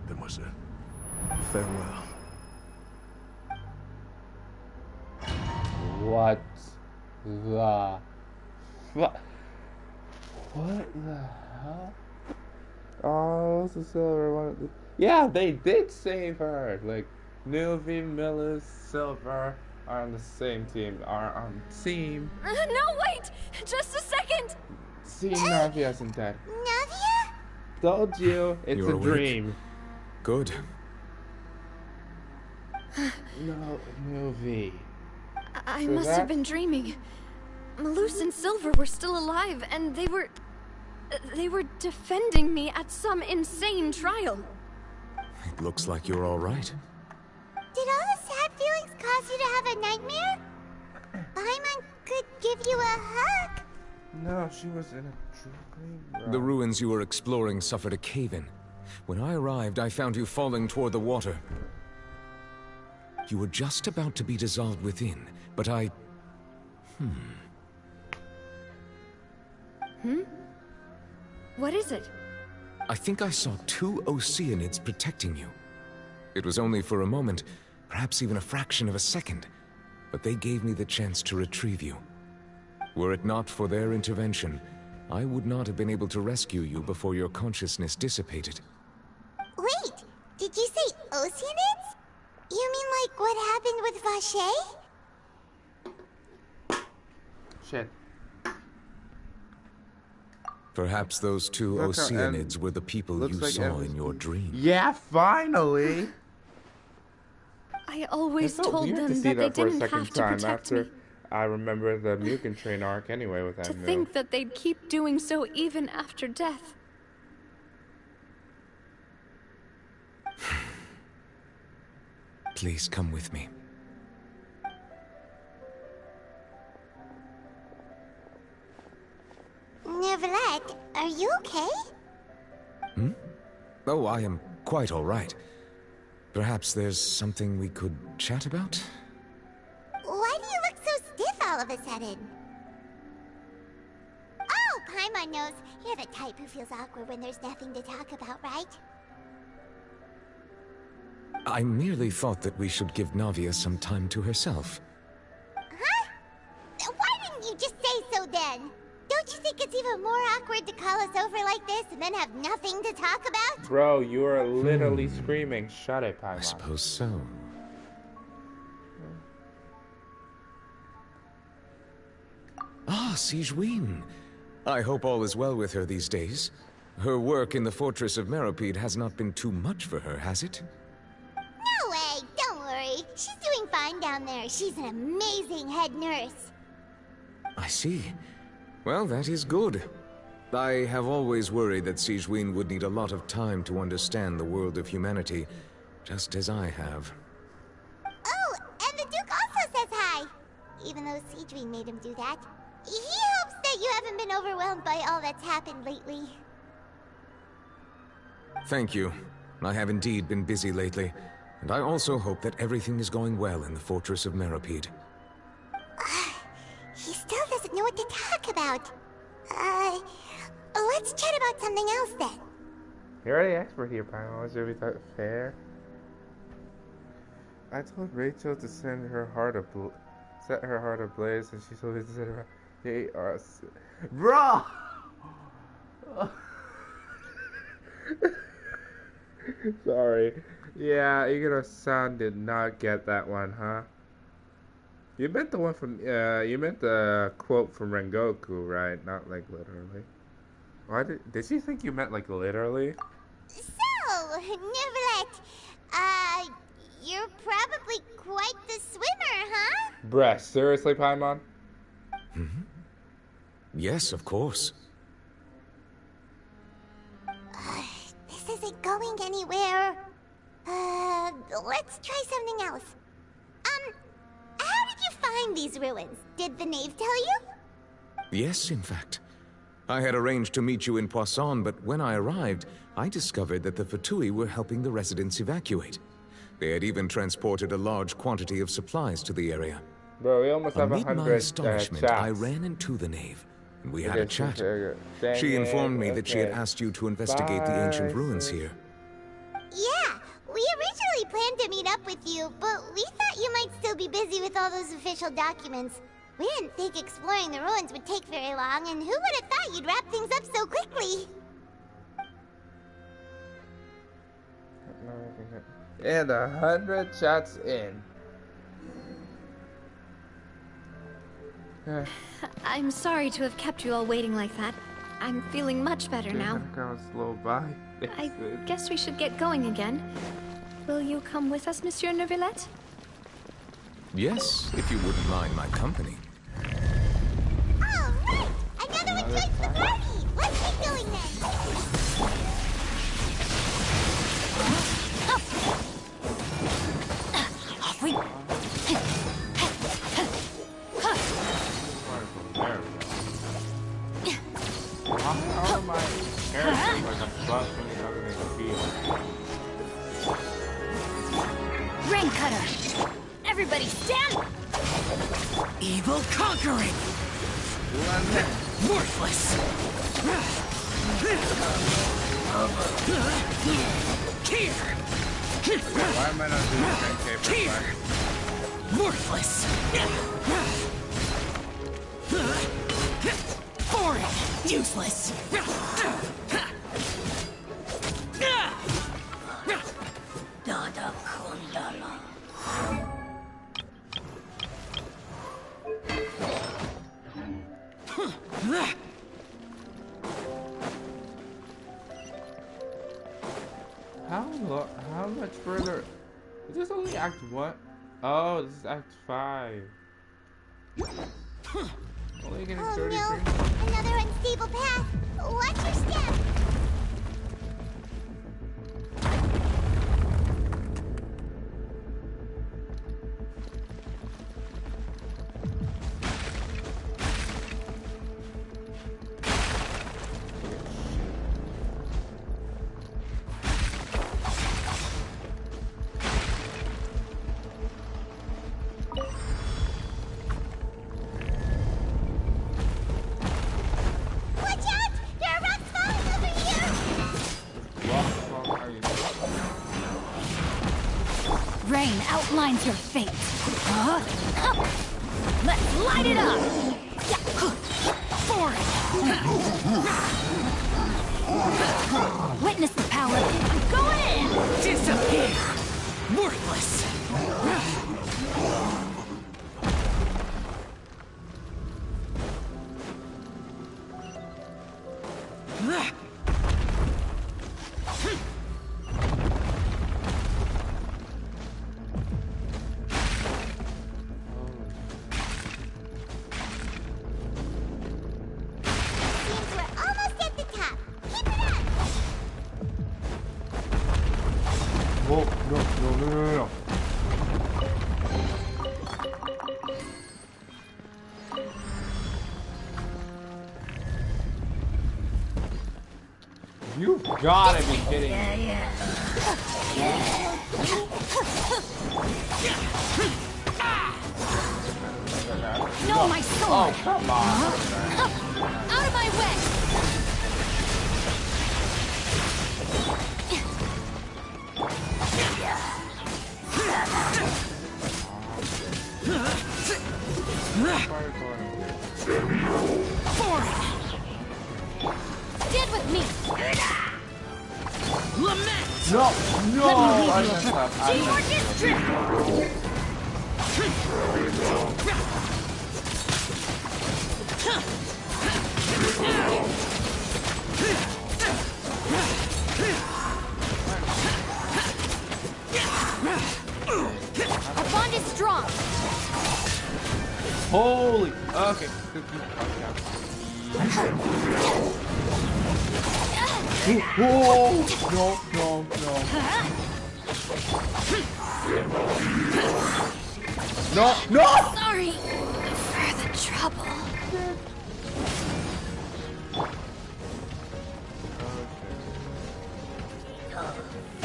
Demoiselle.
Farewell.
What the fuck? What the hell? Oh, it's the silver one. Yeah, they did save her. Like, Nuvi, Millis, Silver are on the same team. Are on team.
No, wait! Just a second!
See, Navia isn't dead.
Navia?
Told you, it's
You're
a
awake?
dream.
Good.
No, Nuvi.
I
So
must have been dreaming. Malus and Silver were still alive, and they were defending me at some insane trial.
It looks like you're all right.
Did all the sad feelings cause you to have a nightmare? Paimon could give you a hug.
No, she was in a dream.
The ruins you were exploring suffered a cave-in. When I arrived, I found you falling toward the water. You were just about to be dissolved within, but I...
What is it?
I think I saw 2 Oceanids protecting you. It was only for a moment, perhaps even a fraction of a second, but they gave me the chance to retrieve you. Were it not for their intervention, I would not have been able to rescue you before your consciousness dissipated.
Wait, did you say Oceanids? You mean like what happened with Vache?
Shit.
Perhaps those 2
Okay,
Oceanids were the people you
like
saw in your dream.
Yeah, finally!
I always
It's so
told
weird to
them
see
that they
for a
didn't
second
have to
time
protect
after
me.
I remember the Mugen Train arc anyway with that
To
move.
think that they'd keep doing so even after death.
Please come with me.
Neverlet, are you okay?
Oh, I am quite all right. Perhaps there's something we could chat about?
Why do you look so stiff all of a sudden? Oh, Paimon knows. You're the type who feels awkward when there's nothing to talk about, right?
I merely thought that we should give Navia some time to herself.
Huh? Why didn't you just say so then? Don't you think it's even more awkward to call us over like this and then have nothing to talk about?
Bro, you are literally screaming. Shut it, Paimon.
I suppose so. Ah, Sigewinne. I hope all is well with her these days. Her work in the Fortress of Meropide has not been too much for her, has it?
No way, don't worry. She's doing fine down there. She's an amazing head nurse.
I see. Well, that is good. I have always worried that Sigewinne would need a lot of time to understand the world of humanity, just as I have.
Oh, and the Duke also says hi. Even though Sigewinne made him do that. He hopes that you haven't been overwhelmed by all that's happened lately.
Thank you. I have indeed been busy lately, and I also hope that everything is going well in the Fortress of Meropide.
He still doesn't know what to talk about. Let's chat about something else then.
You're the expert here, Paimon. Should we talk fair? I told Rachel to set her heart ablaze, and she told me to set her. They are, bro. Sorry. Yeah, Iguro-san did not get that one, huh? You meant the one from, you meant the quote from Rengoku, right? Not like literally. Why did she think you meant like literally?
So, Neverlet, you're probably quite the swimmer, huh?
Bruh, seriously, Paimon?
Yes, of course.
This isn't going anywhere. Let's try something else. How did you find these ruins? Did the knave tell you?
Yes, in fact. I had arranged to meet you in Poisson, but when I arrived, I discovered that the Fatui were helping the residents evacuate. They had even transported a large quantity of supplies to the area.
Bro, we almost have
Amid
100
my astonishment, I
chats.
ran into the knave, and we had
Okay,
a chat.
dang
She informed me
it,
that she had
okay.
asked you to investigate the ancient
Bye,
ruins
sis.
here.
Yeah, we originally planned to meet up with you, but we thought you might still be busy with all those official documents. We didn't think exploring the ruins would take very long, and who would have thought you'd wrap things up so quickly?
And 100 shots in.
I'm sorry to have kept you all waiting like that. I'm feeling much better now.
Slow by.
I guess we should get going again. Will you come with us, Monsieur Neuvillette?
Yes, if you wouldn't mind my company.
Alright! Another one joins the party! Let's get going then!
Off we...
How am I characters like a plus when you have an HP?
Rain cutter! Everybody stand! Evil conquering! Worthless! Here!
Why am I not doing 10k per
Here! Worthless! Foreign! Useless! Dada Kundala.
How much further? Is this only Act 1? Oh, this is Act 5. Only getting 33.
No. Another unstable path. Watch your step.
Rain outlines your fate. Let's light it up! Foreign! Witness the power. I'm going in! Disappear! Worthless!
Whoa, no. You gotta be kidding me.
No, my sword!
Oh, come on.
Out of my way! Stand with me! Lament!
No!
Let me leave you a teamwork is true! Our bond is strong!
Holy! Okay. Whoa! No. No!
Sorry for the trouble.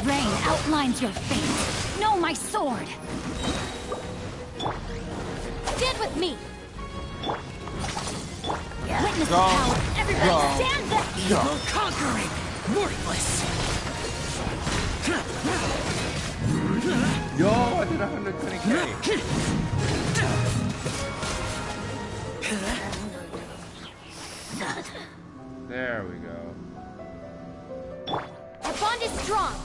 Rain outlines your fate. Know my sword. Stand with me. Witness the power. Everybody stand back. Evil conquering. Worthless.
Yo, I did 120k. There we go.
Our bond is strong.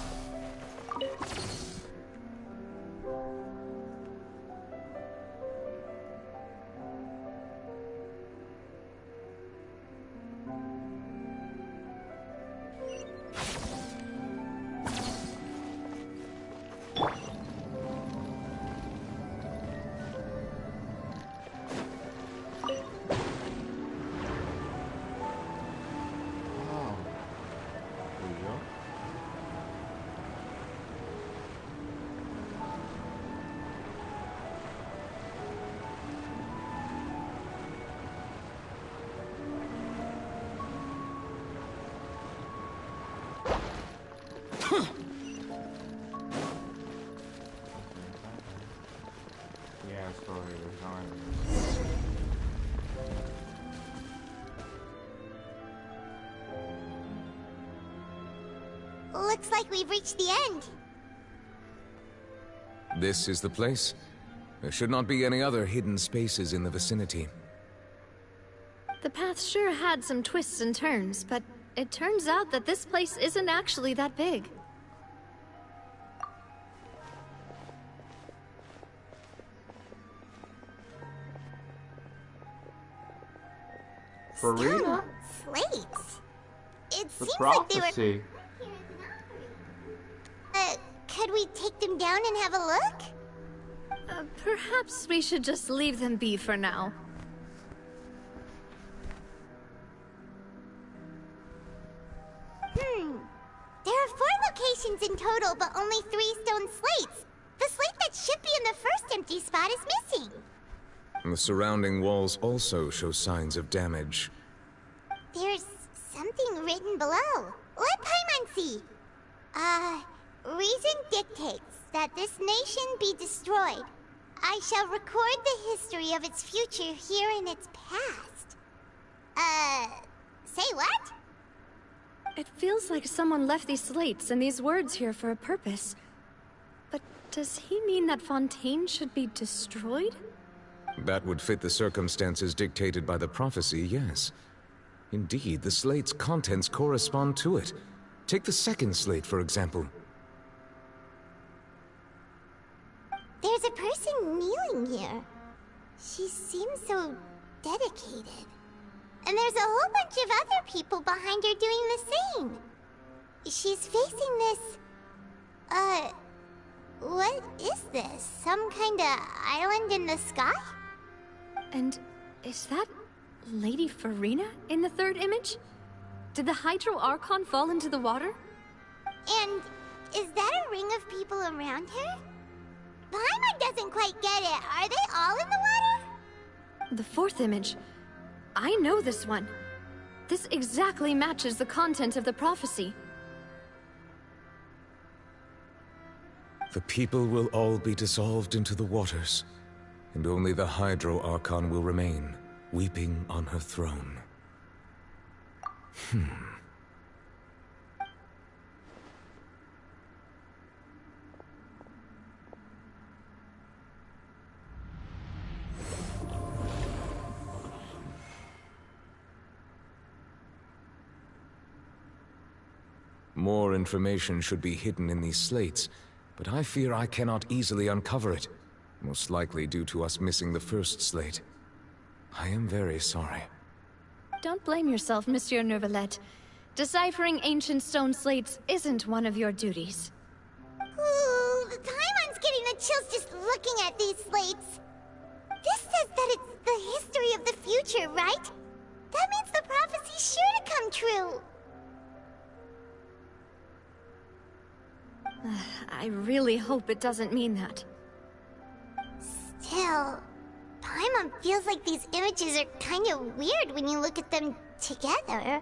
story. There's no enemies.
Looks like we've reached the end.
This is the place. There should not be any other hidden spaces in the vicinity.
The path sure had some twists and turns, but it turns out that this place isn't actually that big.
Farina?
Slates. It
The
seems
prophecy.
like they were. Could we take them down and have a look?
Perhaps we should just leave them be for now.
There are 4 locations in total, but only 3 stone slates. The slate that should be in the first empty spot is missing.
The surrounding walls also show signs of damage.
There's something written below. Let Paimon see. Reason dictates that this nation be destroyed. I shall record the history of its future here in its past. Say what?
It feels like someone left these slates and these words here for a purpose. But does he mean that Fontaine should be destroyed?
That would fit the circumstances dictated by the prophecy, yes. Indeed, the slate's contents correspond to it. Take the second slate, for example.
There's a person kneeling here. She seems so dedicated. And there's a whole bunch of other people behind her doing the same. She's facing this... what is this? Some kind of island in the sky?
And is that Lady Farina in the third image? Did the Hydro Archon fall into the water?
And is that a ring of people around her? Paimon doesn't quite get it. Are they all in the water?
The fourth image. I know this one. This exactly matches the content of the prophecy.
The people will all be dissolved into the waters, and only the Hydro Archon will remain, weeping on her throne. More information should be hidden in these slates, but I fear I cannot easily uncover it, most likely due to us missing the first slate. I am very sorry.
Don't blame yourself, Monsieur Neuvillette. Deciphering ancient stone slates isn't one of your duties.
Ooh, Paimon's getting the chills just looking at these slates. This says that it's the history of the future, right? That means the prophecy's sure to come true.
I really hope it doesn't mean that.
Still, Paimon feels like these images are kind of weird when you look at them together.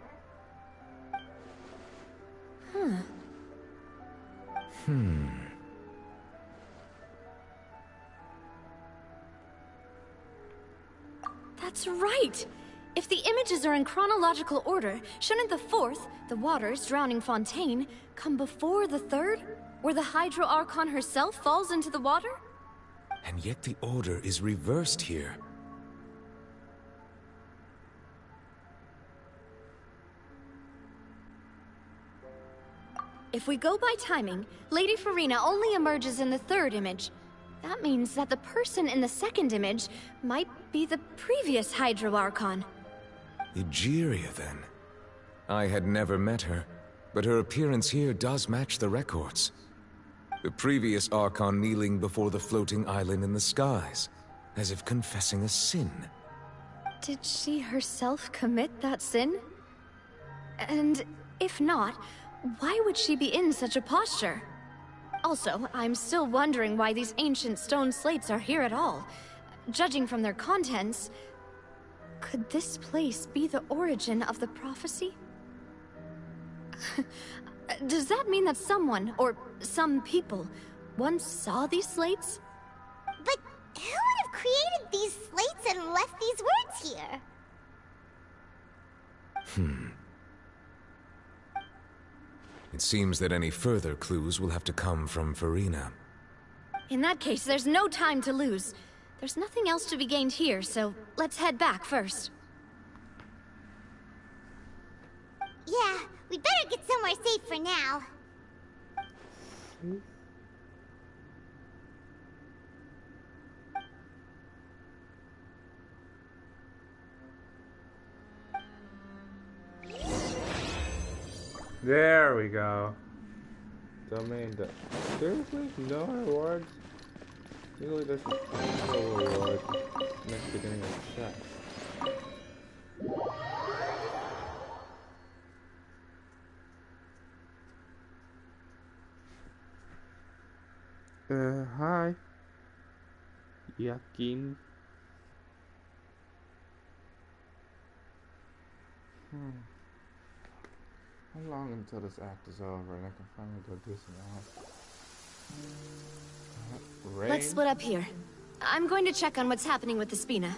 That's right! If the images are in chronological order, shouldn't the fourth, the waters drowning Fontaine, come before the third, where the Hydro Archon herself falls into the water?
And yet the order is reversed here.
If we go by timing, Lady Farina only emerges in the third image. That means that the person in the second image might be the previous Hydro Archon.
Egeria, then. I had never met her, but her appearance here does match the records. The previous Archon kneeling before the floating island in the skies, as if confessing a sin.
Did she herself commit that sin? And if not, why would she be in such a posture? Also, I'm still wondering why these ancient stone slates are here at all. Judging from their contents, could this place be the origin of the prophecy? Does that mean that someone, or some people, once saw these slates?
But who would have created these slates and left these words here?
It seems that any further clues will have to come from Farina.
In that case, there's no time to lose. There's nothing else to be gained here, so let's head back first.
Yeah, we'd better get somewhere safe for now.
There we go. Domain. Seriously? No rewards? Usually there's no rewards next beginning of the chat. Hi. Yakin. How long until this act is over and I can finally go do some else?
Let's split up here. I'm going to check on what's happening with the Spina.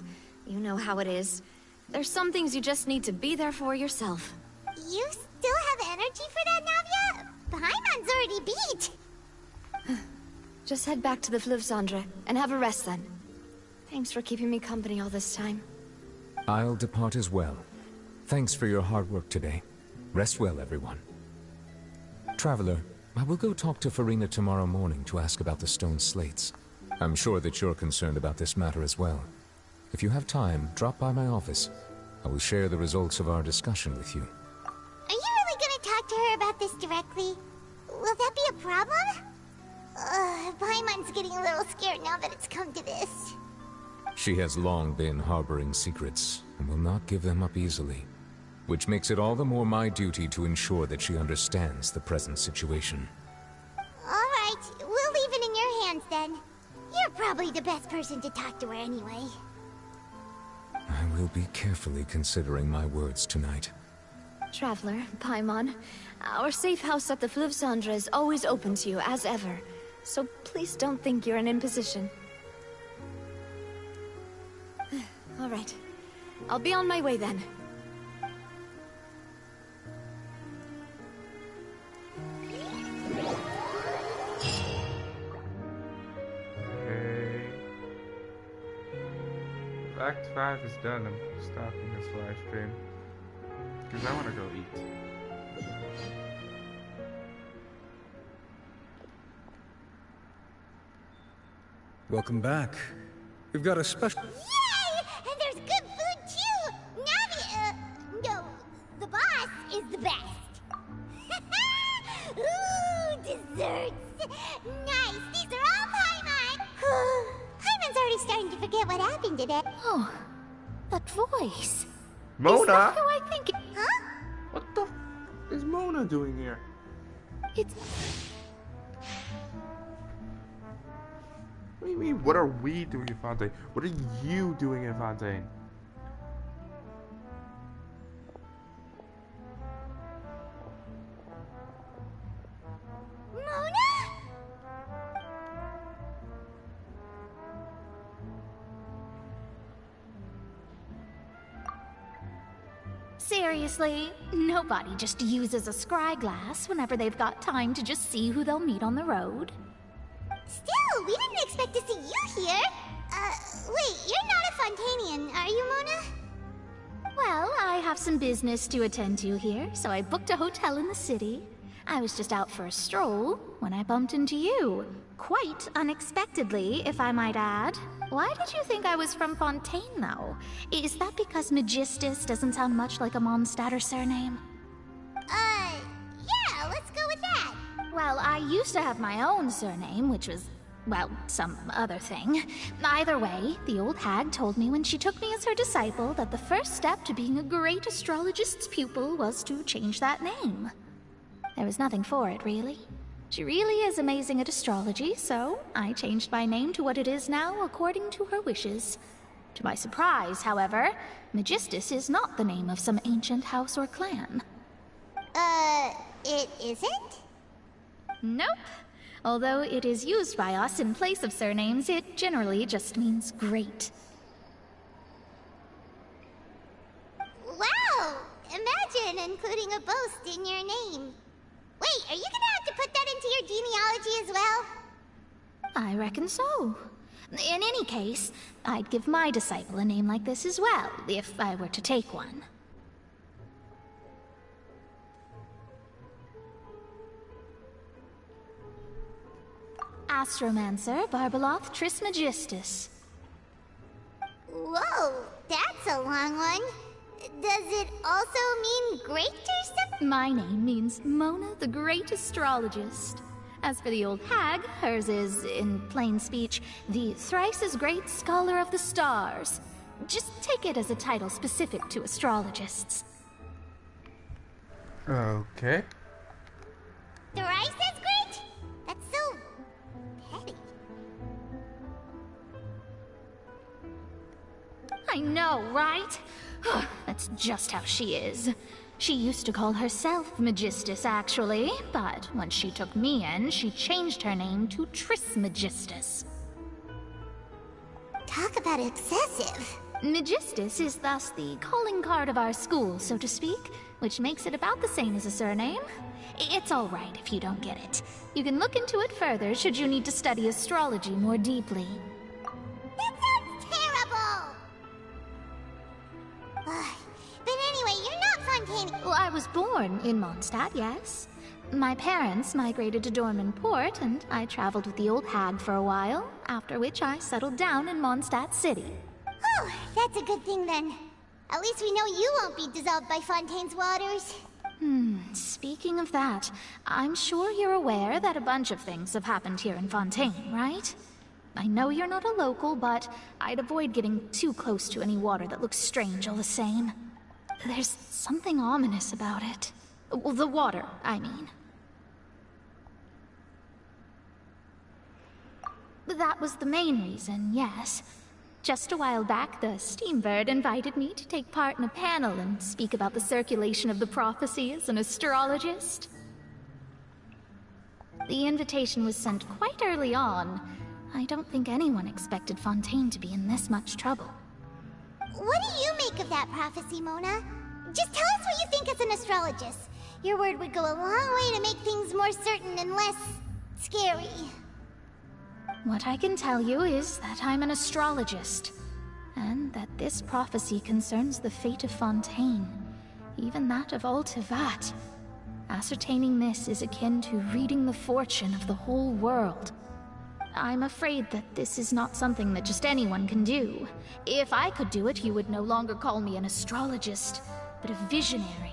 You know how it is. There's some things you just need to be there for yourself.
You still have energy for that, Navia? Paimon's already beat.
Just head back to the Fleuve Cendre and have a rest then. Thanks for keeping me company all this time.
I'll depart as well. Thanks for your hard work today. Rest well, everyone. Traveler, I will go talk to Farina tomorrow morning to ask about the stone slates. I'm sure that you're concerned about this matter as well. If you have time, drop by my office. I will share the results of our discussion with you.
Are you really gonna talk to her about this directly? Will that be a problem? Paimon's getting a little scared now that it's come to this.
She has long been harboring secrets, and will not give them up easily. Which makes it all the more my duty to ensure that she understands the present situation.
Alright, we'll leave it in your hands then. You're probably the best person to talk to her anyway.
I will be carefully considering my words tonight.
Traveler, Paimon, our safe house at the Fleuve Cendre is always open to you, as ever. So please don't think you're an imposition. Alright. I'll be on my way then.
Okay. Act 5 is done. I'm stopping this live stream. Because I want to go eat.
Welcome back. We've got a special...
Yay! And there's good food too! Navi, no, the boss is the best. Ooh, desserts! Nice, these are all Paimon! Paimon's already starting to forget what happened today.
Oh, that voice.
Mona?
Is that who I think it...
Huh?
What the f is Mona doing here?
It's...
What do you mean, what are we doing in Fontaine? What are you doing in Fontaine?
Mona?
Seriously, nobody just uses a scry glass whenever they've got time to just see who they'll meet on the road.
Still, we didn't expect to see you here. Wait, you're not a Fontanian, are you, Mona?
Well, I have some business to attend to here, so I booked a hotel in the city. I was just out for a stroll when I bumped into you. Quite unexpectedly, if I might add. Why did you think I was from Fontaine, though? Is that because Magistus doesn't sound much like a Mondstatter surname?
Yeah, let's go with that.
Well, I used to have my own surname, which was, well, some other thing. Either way, the old hag told me when she took me as her disciple that the first step to being a great astrologist's pupil was to change that name. There was nothing for it, really. She really is amazing at astrology, so I changed my name to what it is now according to her wishes. To my surprise, however, Magistus is not the name of some ancient house or clan.
It isn't?
Nope. Although it is used by us in place of surnames, it generally just means great.
Wow! Imagine including a boast in your name. Wait, are you gonna have to put that into your genealogy as well?
I reckon so. In any case, I'd give my disciple a name like this as well, if I were to take one. Astromancer Barbeloth Trismegistus.
Whoa, that's a long one. Does it also mean great or something?
My name means Mona the Great Astrologist. As for the old hag, hers is, in plain speech, the thrice-as-great Scholar of the Stars. Just take it as a title specific to astrologists.
Okay.
Thrice as great? That's so petty.
I know, right? That's just how she is. She used to call herself Megistus, actually, but when she took me in, she changed her name to Trismegistus.
Talk about excessive.
Megistus is thus the calling card of our school, so to speak, which makes it about the same as a surname. It's all right if you don't get it. You can look into it further should you need to study astrology more deeply.
That sounds terrible! But anyway, you're not Fontaine.
Well, I was born in Mondstadt, yes. My parents migrated to Dorman Port, and I traveled with the old hag for a while, after which I settled down in Mondstadt City.
Oh, that's a good thing then. At least we know you won't be dissolved by Fontaine's waters.
Speaking of that, I'm sure you're aware that a bunch of things have happened here in Fontaine, right? I know you're not a local, but I'd avoid getting too close to any water that looks strange all the same. There's something ominous about it. Well, the water, I mean. That was the main reason, yes. Just a while back, the Steambird invited me to take part in a panel and speak about the circulation of the prophecy as an astrologist. The invitation was sent quite early on. I don't think anyone expected Fontaine to be in this much trouble.
What do you make of that prophecy, Mona? Just tell us what you think as an astrologist. Your word would go a long way to make things more certain and less scary.
What I can tell you is that I'm an astrologist, and that this prophecy concerns the fate of Fontaine, even that of all Tevat. Ascertaining this is akin to reading the fortune of the whole world. I'm afraid that this is not something that just anyone can do. If I could do it, you would no longer call me an astrologist, but a visionary.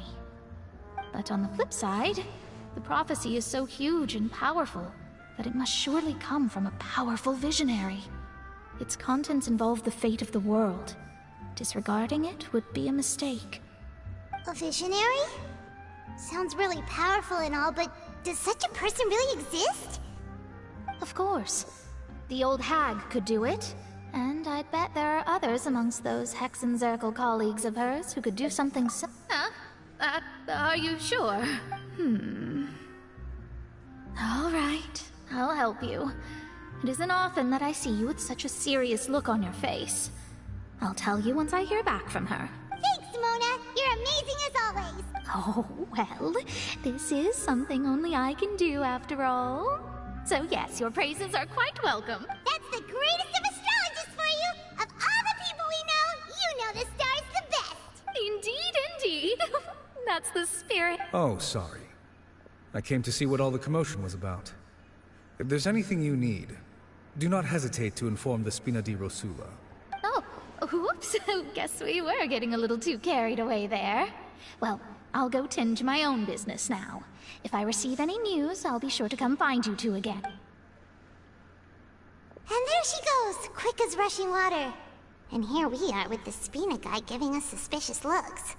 But on the flip side, the prophecy is so huge and powerful that it must surely come from a powerful visionary. Its contents involve the fate of the world. Disregarding it would be a mistake.
A visionary? Sounds really powerful and all, but does such a person really exist?
Of course. The old hag could do it, and I'd bet there are others amongst those Hexenzirkel colleagues of hers who could do something so—
Are you sure?
All right, I'll help you. It isn't often that I see you with such a serious look on your face. I'll tell you once I hear back from her.
Thanks, Mona! You're amazing as always!
Oh, well, this is something only I can do after all. So yes, your praises are quite welcome.
That's the greatest of astrologists for you! Of all the people we know, you know the star's the best!
Indeed, indeed. That's the spirit.
Oh, sorry. I came to see what all the commotion was about. If there's anything you need, do not hesitate to inform the Spina di Rosula.
Oh, whoops. Guess we were getting a little too carried away there. Well, I'll go tend to my own business now. If I receive any news, I'll be sure to come find you two again.
And there she goes, quick as rushing water. And here we are with the Spina guy giving us suspicious looks.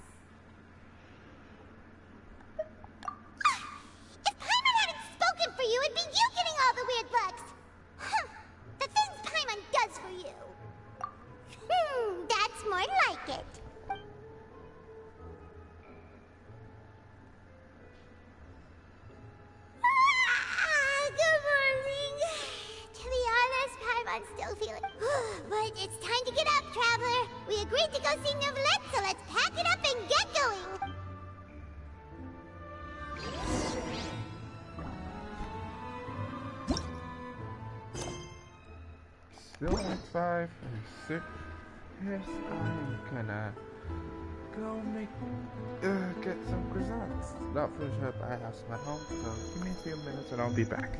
If Paimon hadn't spoken for you, it'd be you getting all the weird looks. The things Paimon does for you. That's more like it. Good morning. It's time to get up, Traveler. We agreed to go see Neuvillette, so let's pack it up and get going.
Still Act 5 and 6. Yes, I'm gonna go make get some croissants. Not finished up, I have some at home, so give me a few minutes and I'll be back.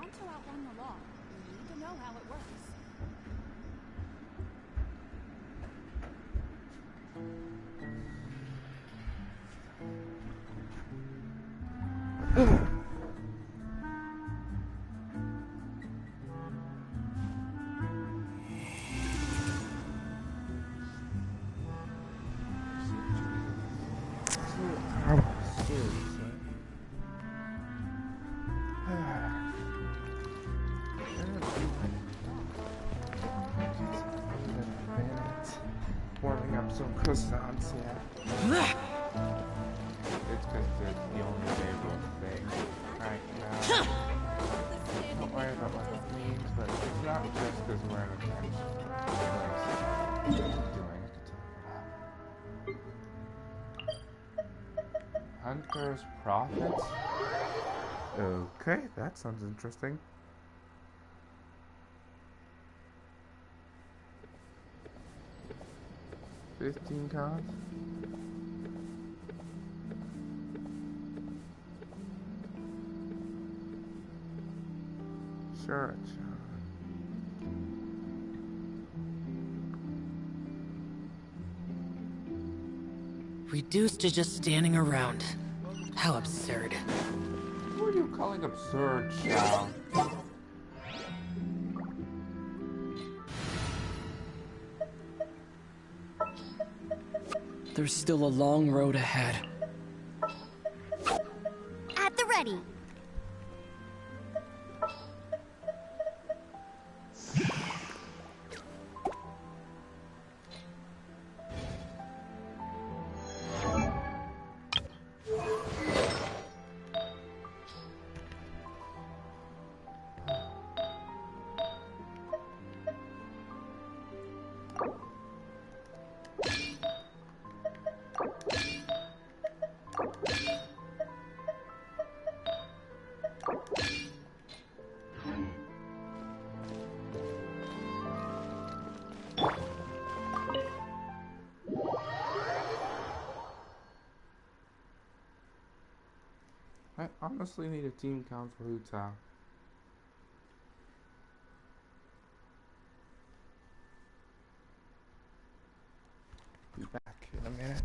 To outrun the law, you need to know how it works. Warming up some croissants, yeah. It's because it's the only favorable thing right now. Don't worry about what that means, but it's not just because we're in a bench. Doing it. Hunter's Profits? Okay, that sounds interesting. $15 cons? Sure,
Reduced to just standing around. How absurd.
What are you calling absurd, Shao?
There's still a long road ahead.
At the ready.
I honestly need a team count for Hu Tao. Be back in a minute.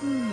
You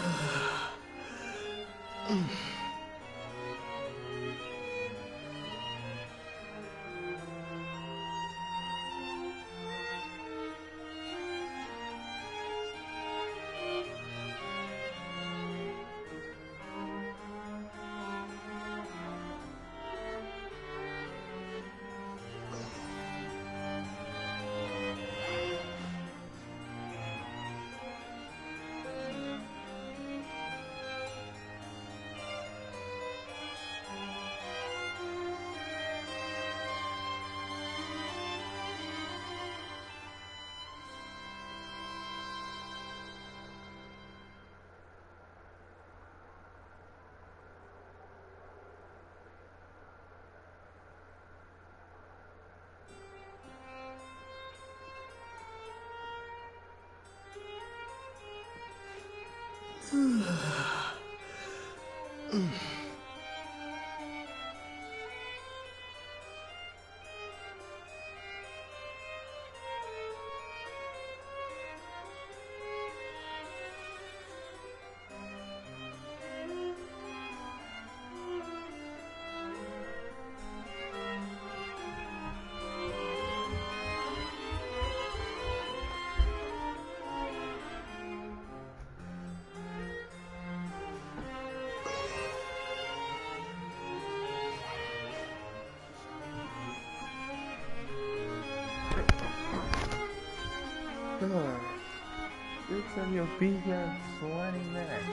said you'll be here in 20 minutes.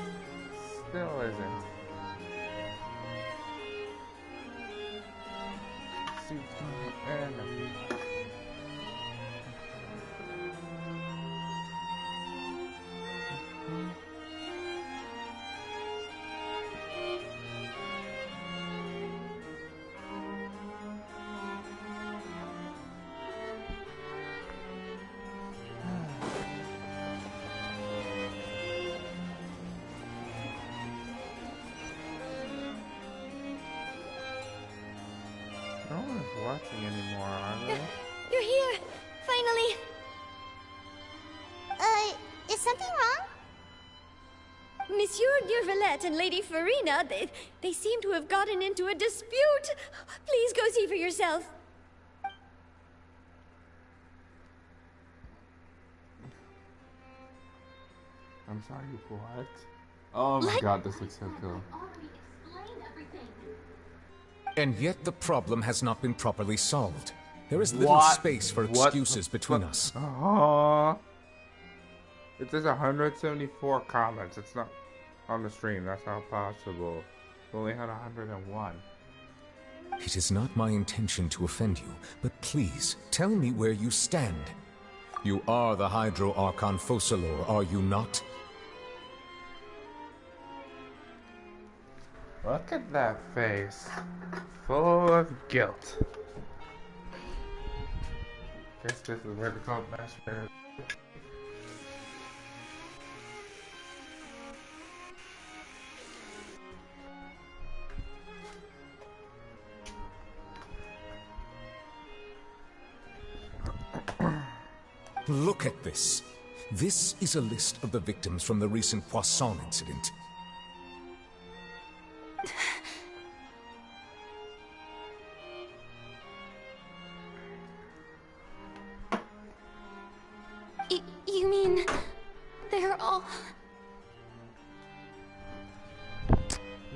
Still isn't. See what's going on. No one's watching anymore, are they?
You're here! Finally! Is something wrong?
Monsieur Durvalette and Lady Farina, they seem to have gotten into a dispute. Please go see for yourself.
I'm sorry, what? Oh my god, this looks so cool.
And yet the problem has not been properly solved. There is little space for excuses between us.
It says 174 comments. It's not on the stream. That's not possible. We only had 101.
It is not my intention to offend you, but please, tell me where you stand. You are the Hydro Archon Focalor, are you not?
Look at that face. Full of guilt. Guess this is where they call master.
Look at this. This is a list of the victims from the recent Poisson incident.
You mean they're all...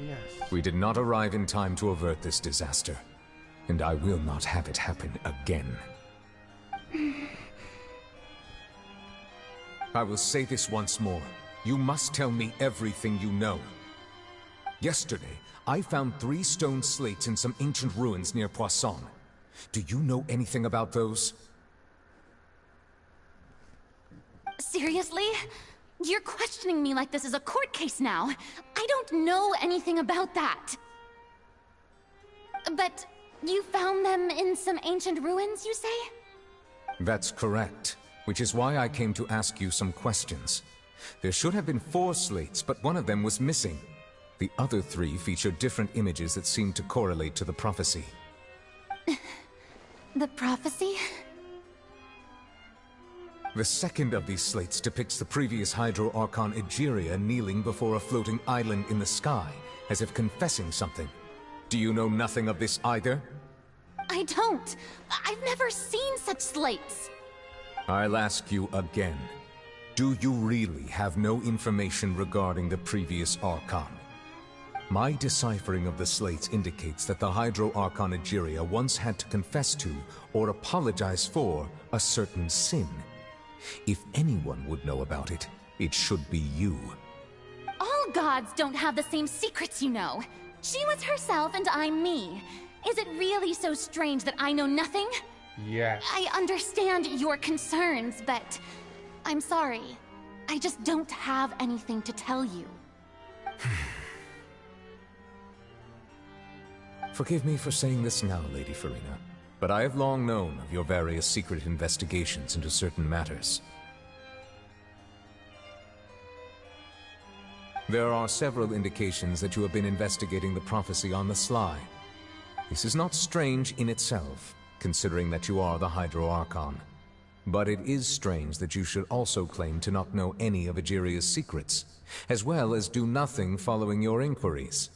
Yes.
We did not arrive in time to avert this disaster, and I will not have it happen again. I will say this once more. You must tell me everything you know. Yesterday, I found 3 stone slates in some ancient ruins near Poisson. Do you know anything about those?
Seriously? You're questioning me like this is a court case now. I don't know anything about that. But you found them in some ancient ruins, you say?
That's correct, which is why I came to ask you some questions. There should have been 4 slates, but one of them was missing. The other 3 feature different images that seem to correlate to the prophecy.
The prophecy?
The second of these slates depicts the previous Hydro Archon Egeria kneeling before a floating island in the sky, as if confessing something. Do you know nothing of this either?
I don't. I've never seen such slates.
I'll ask you again. Do you really have no information regarding the previous Archon? My deciphering of the slates indicates that the Hydro Archon Egeria once had to confess to, or apologize for, a certain sin. If anyone would know about it, it should be you.
All gods don't have the same secrets, you know. She was herself and I'm me. Is it really so strange that I know nothing?
Yes.
I understand your concerns, but I'm sorry. I just don't have anything to tell you.
Forgive me for saying this now, Lady Farina, but I have long known of your various secret investigations into certain matters. There are several indications that you have been investigating the prophecy on the sly. This is not strange in itself, considering that you are the Hydro Archon. But it is strange that you should also claim to not know any of Egeria's secrets, as well as do nothing following your inquiries.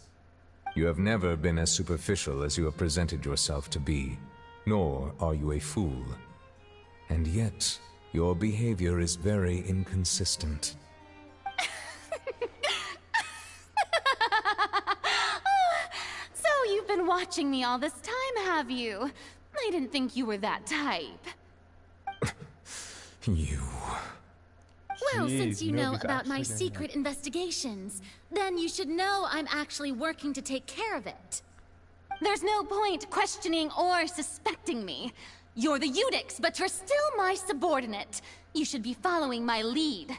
You have never been as superficial as you have presented yourself to be, nor are you a fool. And yet, your behavior is very inconsistent.
So you've been watching me all this time, have you? I didn't think you were that type.
You...
Well,
Jeez,
since you know
nobody's
about my
actually doing
secret investigations, then you should know I'm actually working to take care of it. There's no point questioning or suspecting me. You're the Eudix, but you're still my subordinate. You should be following my lead.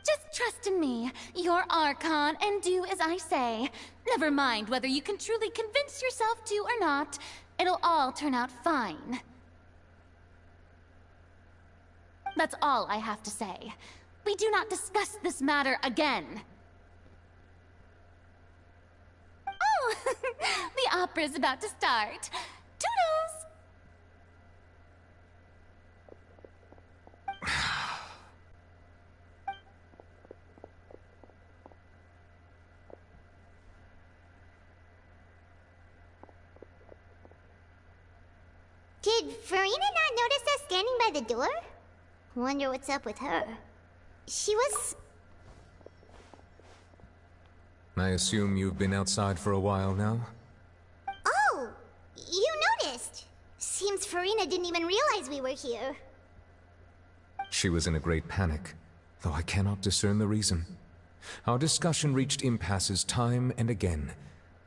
Just trust in me, you're Archon, and do as I say. Never mind whether you can truly convince yourself to or not. It'll all turn out fine. That's all I have to say. We do not discuss this matter again. Oh, the opera's about to start. Toodles!
Did Farina not notice us standing by the door? Wonder what's up with her. She was...
I assume you've been outside for a while now?
Oh! You noticed! Seems Farina didn't even realize we were here.
She was in a great panic, though I cannot discern the reason. Our discussion reached impasses time and again,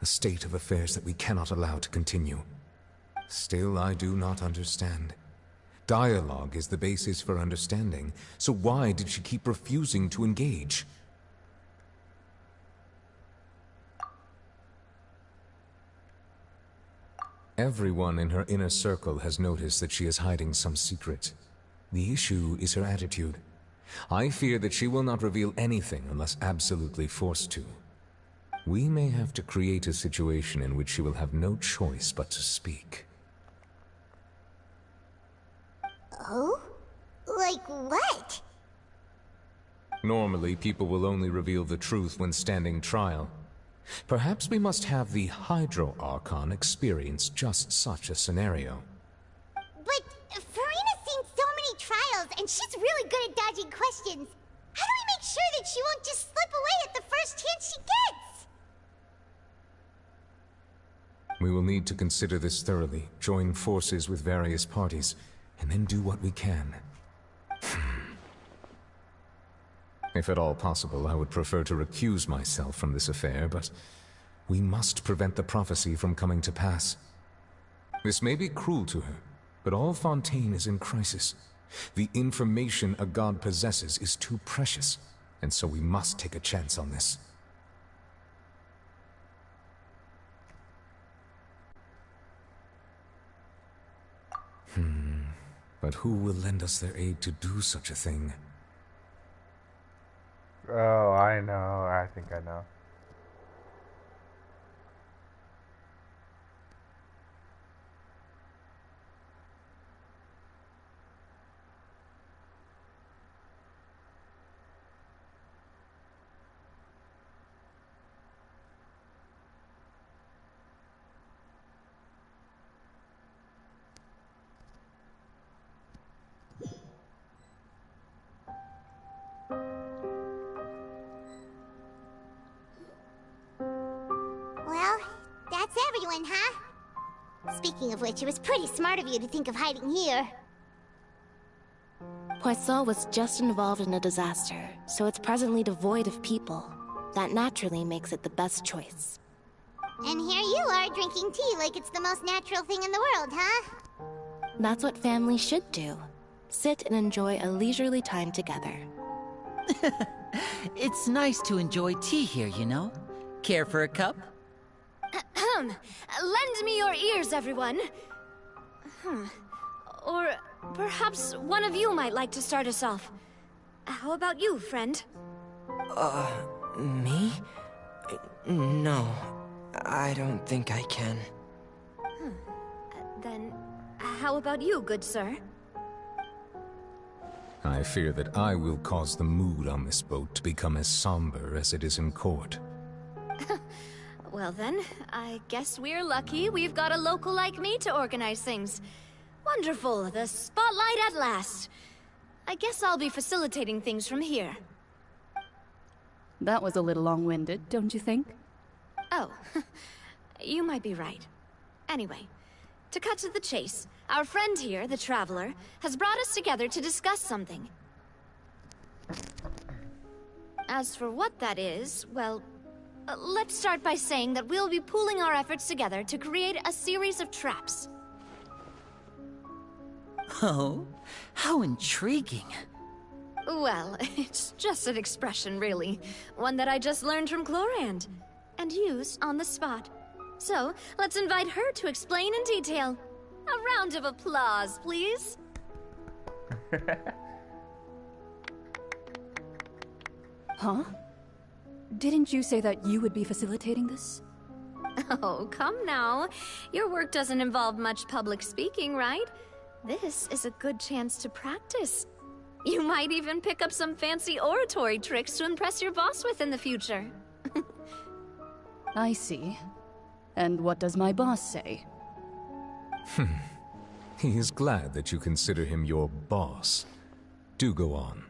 a state of affairs that we cannot allow to continue. Still, I do not understand. Dialogue is the basis for understanding, so why did she keep refusing to engage? Everyone in her inner circle has noticed that she is hiding some secret. The issue is her attitude. I fear that she will not reveal anything unless absolutely forced to. We may have to create a situation in which she will have no choice but to speak.
Oh? Like what?
Normally, people will only reveal the truth when standing trial. Perhaps we must have the Hydro Archon experience just such a scenario.
But Farina's seen so many trials, and she's really good at dodging questions. How do we make sure that she won't just slip away at the first chance she gets?
We will need to consider this thoroughly, join forces with various parties, and then do what we can. If at all possible, I would prefer to recuse myself from this affair, but we must prevent the prophecy from coming to pass. This may be cruel to her, but all Fontaine is in crisis. The information a god possesses is too precious, and so we must take a chance on this. But who will lend us their aid to do such a thing?
Oh, I know. I think I know.
one, huh? Speaking of which, it was pretty smart of you to think of hiding here.
Poisson was just involved in a disaster, so it's presently devoid of people. That naturally makes it the best choice.
And here you are drinking tea like it's the most natural thing in the world, huh?
That's what family should do. Sit and enjoy a leisurely time together.
It's nice to enjoy tea here, you know? Care for a cup?
Lend me your ears, everyone. Or perhaps one of you might like to start us off. How about you, friend?
Me? No, I don't think I can.
Then, how about you, good sir?
I fear that I will cause the mood on this boat to become as somber as it is in court.
Well then, I guess we're lucky we've got a local like me to organize things. Wonderful, the spotlight at last. I guess I'll be facilitating things from here.
That was a little long-winded, don't you think?
Oh, you might be right. Anyway, to cut to the chase, our friend here, the Traveler, has brought us together to discuss something. As for what that is, well, let's start by saying that we'll be pooling our efforts together to create a series of traps.
Oh, how intriguing.
Well, it's just an expression, really. One that I just learned from Chlorand, and used on the spot. So, let's invite her to explain in detail. A round of applause, please.
Huh? Didn't you say that you would be facilitating this?
Oh, come now. Your work doesn't involve much public speaking, right? This is a good chance to practice. You might even pick up some fancy oratory tricks to impress your boss with in the future.
I see. And what does my boss say?
He is glad that you consider him your boss. Do go on.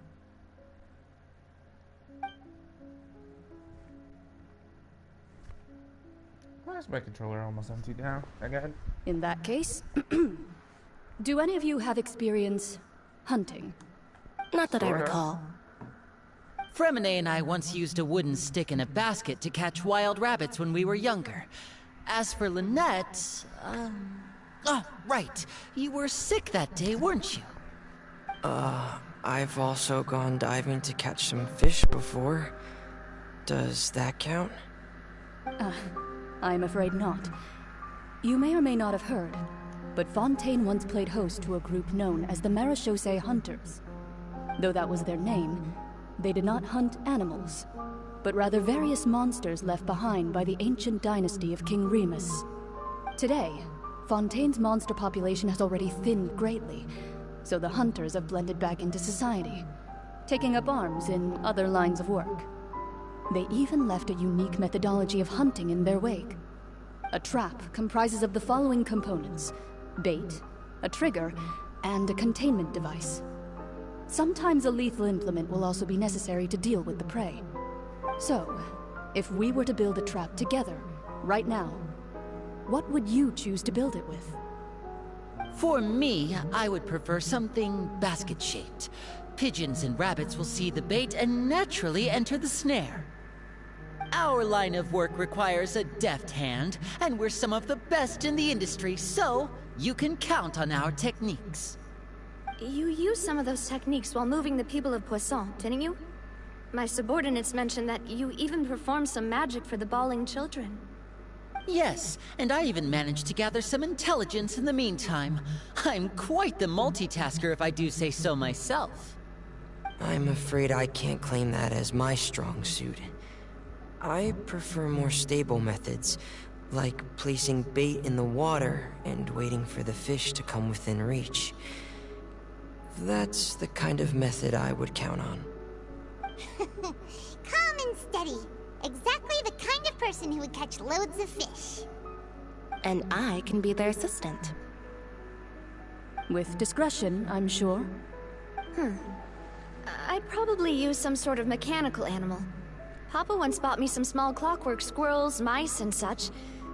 Why is my controller almost empty now? Again?
In that case, do any of you have experience hunting?
Not that I recall.
Fremine and I once used a wooden stick in a basket to catch wild rabbits when we were younger. As for Lynette, oh, right. You were sick that day, weren't you?
I've also gone diving to catch some fish before. Does that count?
I'm afraid not. You may or may not have heard, but Fontaine once played host to a group known as the Marechaussee Hunters. Though that was their name, they did not hunt animals, but rather various monsters left behind by the ancient dynasty of King Remus. Today, Fontaine's monster population has already thinned greatly, so the hunters have blended back into society, taking up arms in other lines of work. They even left a unique methodology of hunting in their wake. A trap comprises of the following components: bait, a trigger, and a containment device. Sometimes a lethal implement will also be necessary to deal with the prey. So, if we were to build a trap together, right now, what would you choose to build it with?
For me, I would prefer something basket-shaped. Pigeons and rabbits will see the bait and naturally enter the snare. Our line of work requires a deft hand, and we're some of the best in the industry, so you can count on our techniques.
You used some of those techniques while moving the people of Poisson, didn't you? My subordinates mentioned that you even performed some magic for the bawling children.
Yes, and I even managed to gather some intelligence in the meantime. I'm quite the multitasker if I do say so myself.
I'm afraid I can't claim that as my strong suit. I prefer more stable methods, like placing bait in the water and waiting for the fish to come within reach. That's the kind of method I would count on.
Calm and steady. Exactly the kind of person who would catch loads of fish.
And I can be their assistant.
With discretion, I'm sure.
I'd probably use some sort of mechanical animal. Papa once bought me some small clockwork squirrels, mice, and such,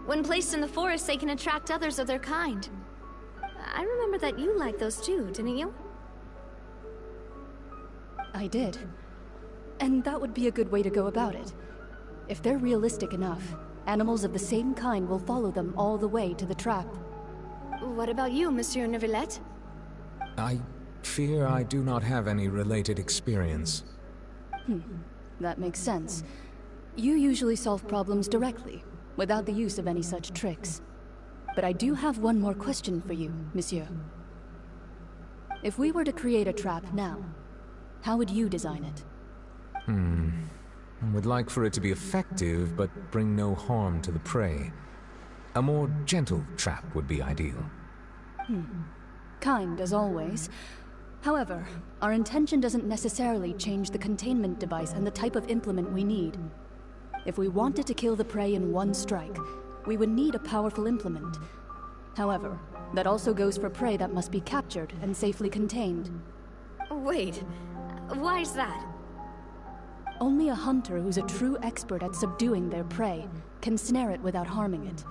When placed in the forest, they can attract others of their kind. I remember that you liked those too, didn't you?
I did. And that would be a good way to go about it. If they're realistic enough, animals of the same kind will follow them all the way to the trap.
What about you, Monsieur Neuvillette?
I fear I do not have any related experience.
That makes sense. You usually solve problems directly, without the use of any such tricks. But I do have one more question for you, Monsieur. If we were to create a trap now, how would you design it?
I would like for it to be effective, but bring no harm to the prey. A more gentle trap would be ideal.
Kind, as always. However, our intention doesn't necessarily change the containment device and the type of implement we need. If we wanted to kill the prey in one strike, we would need a powerful implement. However, that also goes for prey that must be captured and safely contained.
Wait, why is that?
Only a hunter who's a true expert at subduing their prey can snare it without harming it.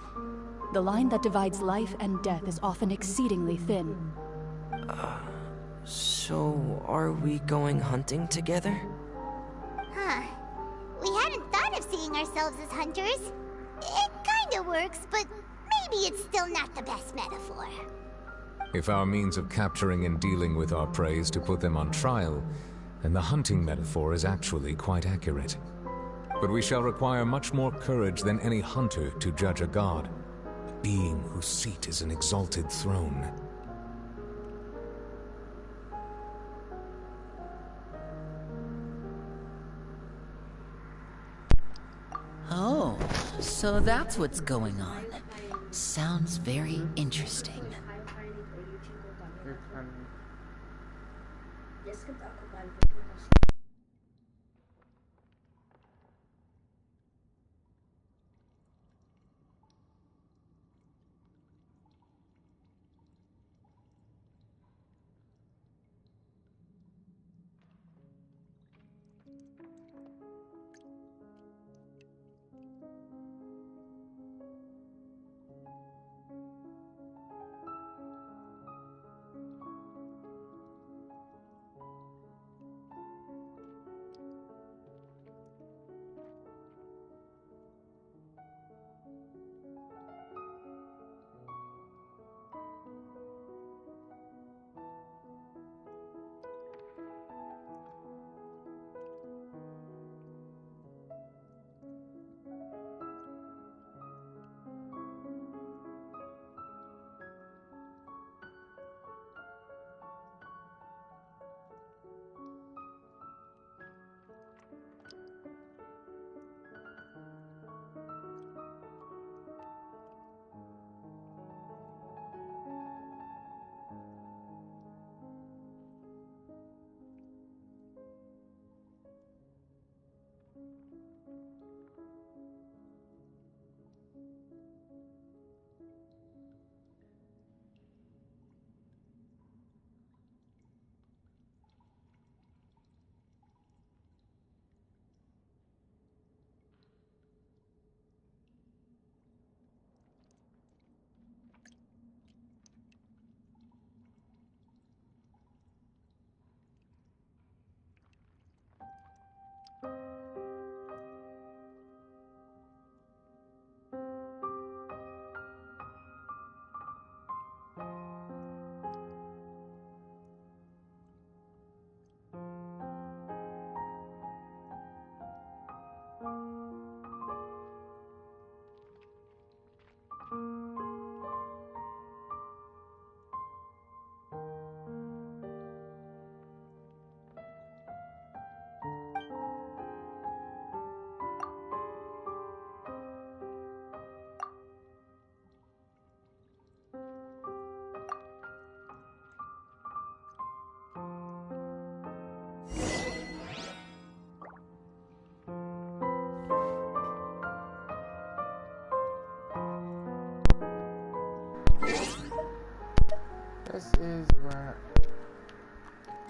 The line that divides life and death is often exceedingly thin.
So are we going hunting together?
Huh. We hadn't thought of seeing ourselves as hunters. It kinda works, but maybe it's still not the best metaphor.
If our means of capturing and dealing with our prey is to put them on trial, then the hunting metaphor is actually quite accurate. But we shall require much more courage than any hunter to judge a god, a being whose seat is an exalted throne.
Oh, so that's what's going on. Sounds very interesting.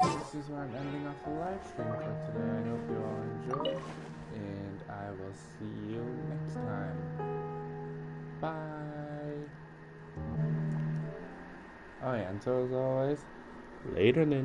This is where I'm ending off the live stream for today. I hope you all enjoyed, and I will see you next time. Bye. Oh yeah, and so as always, later ninja.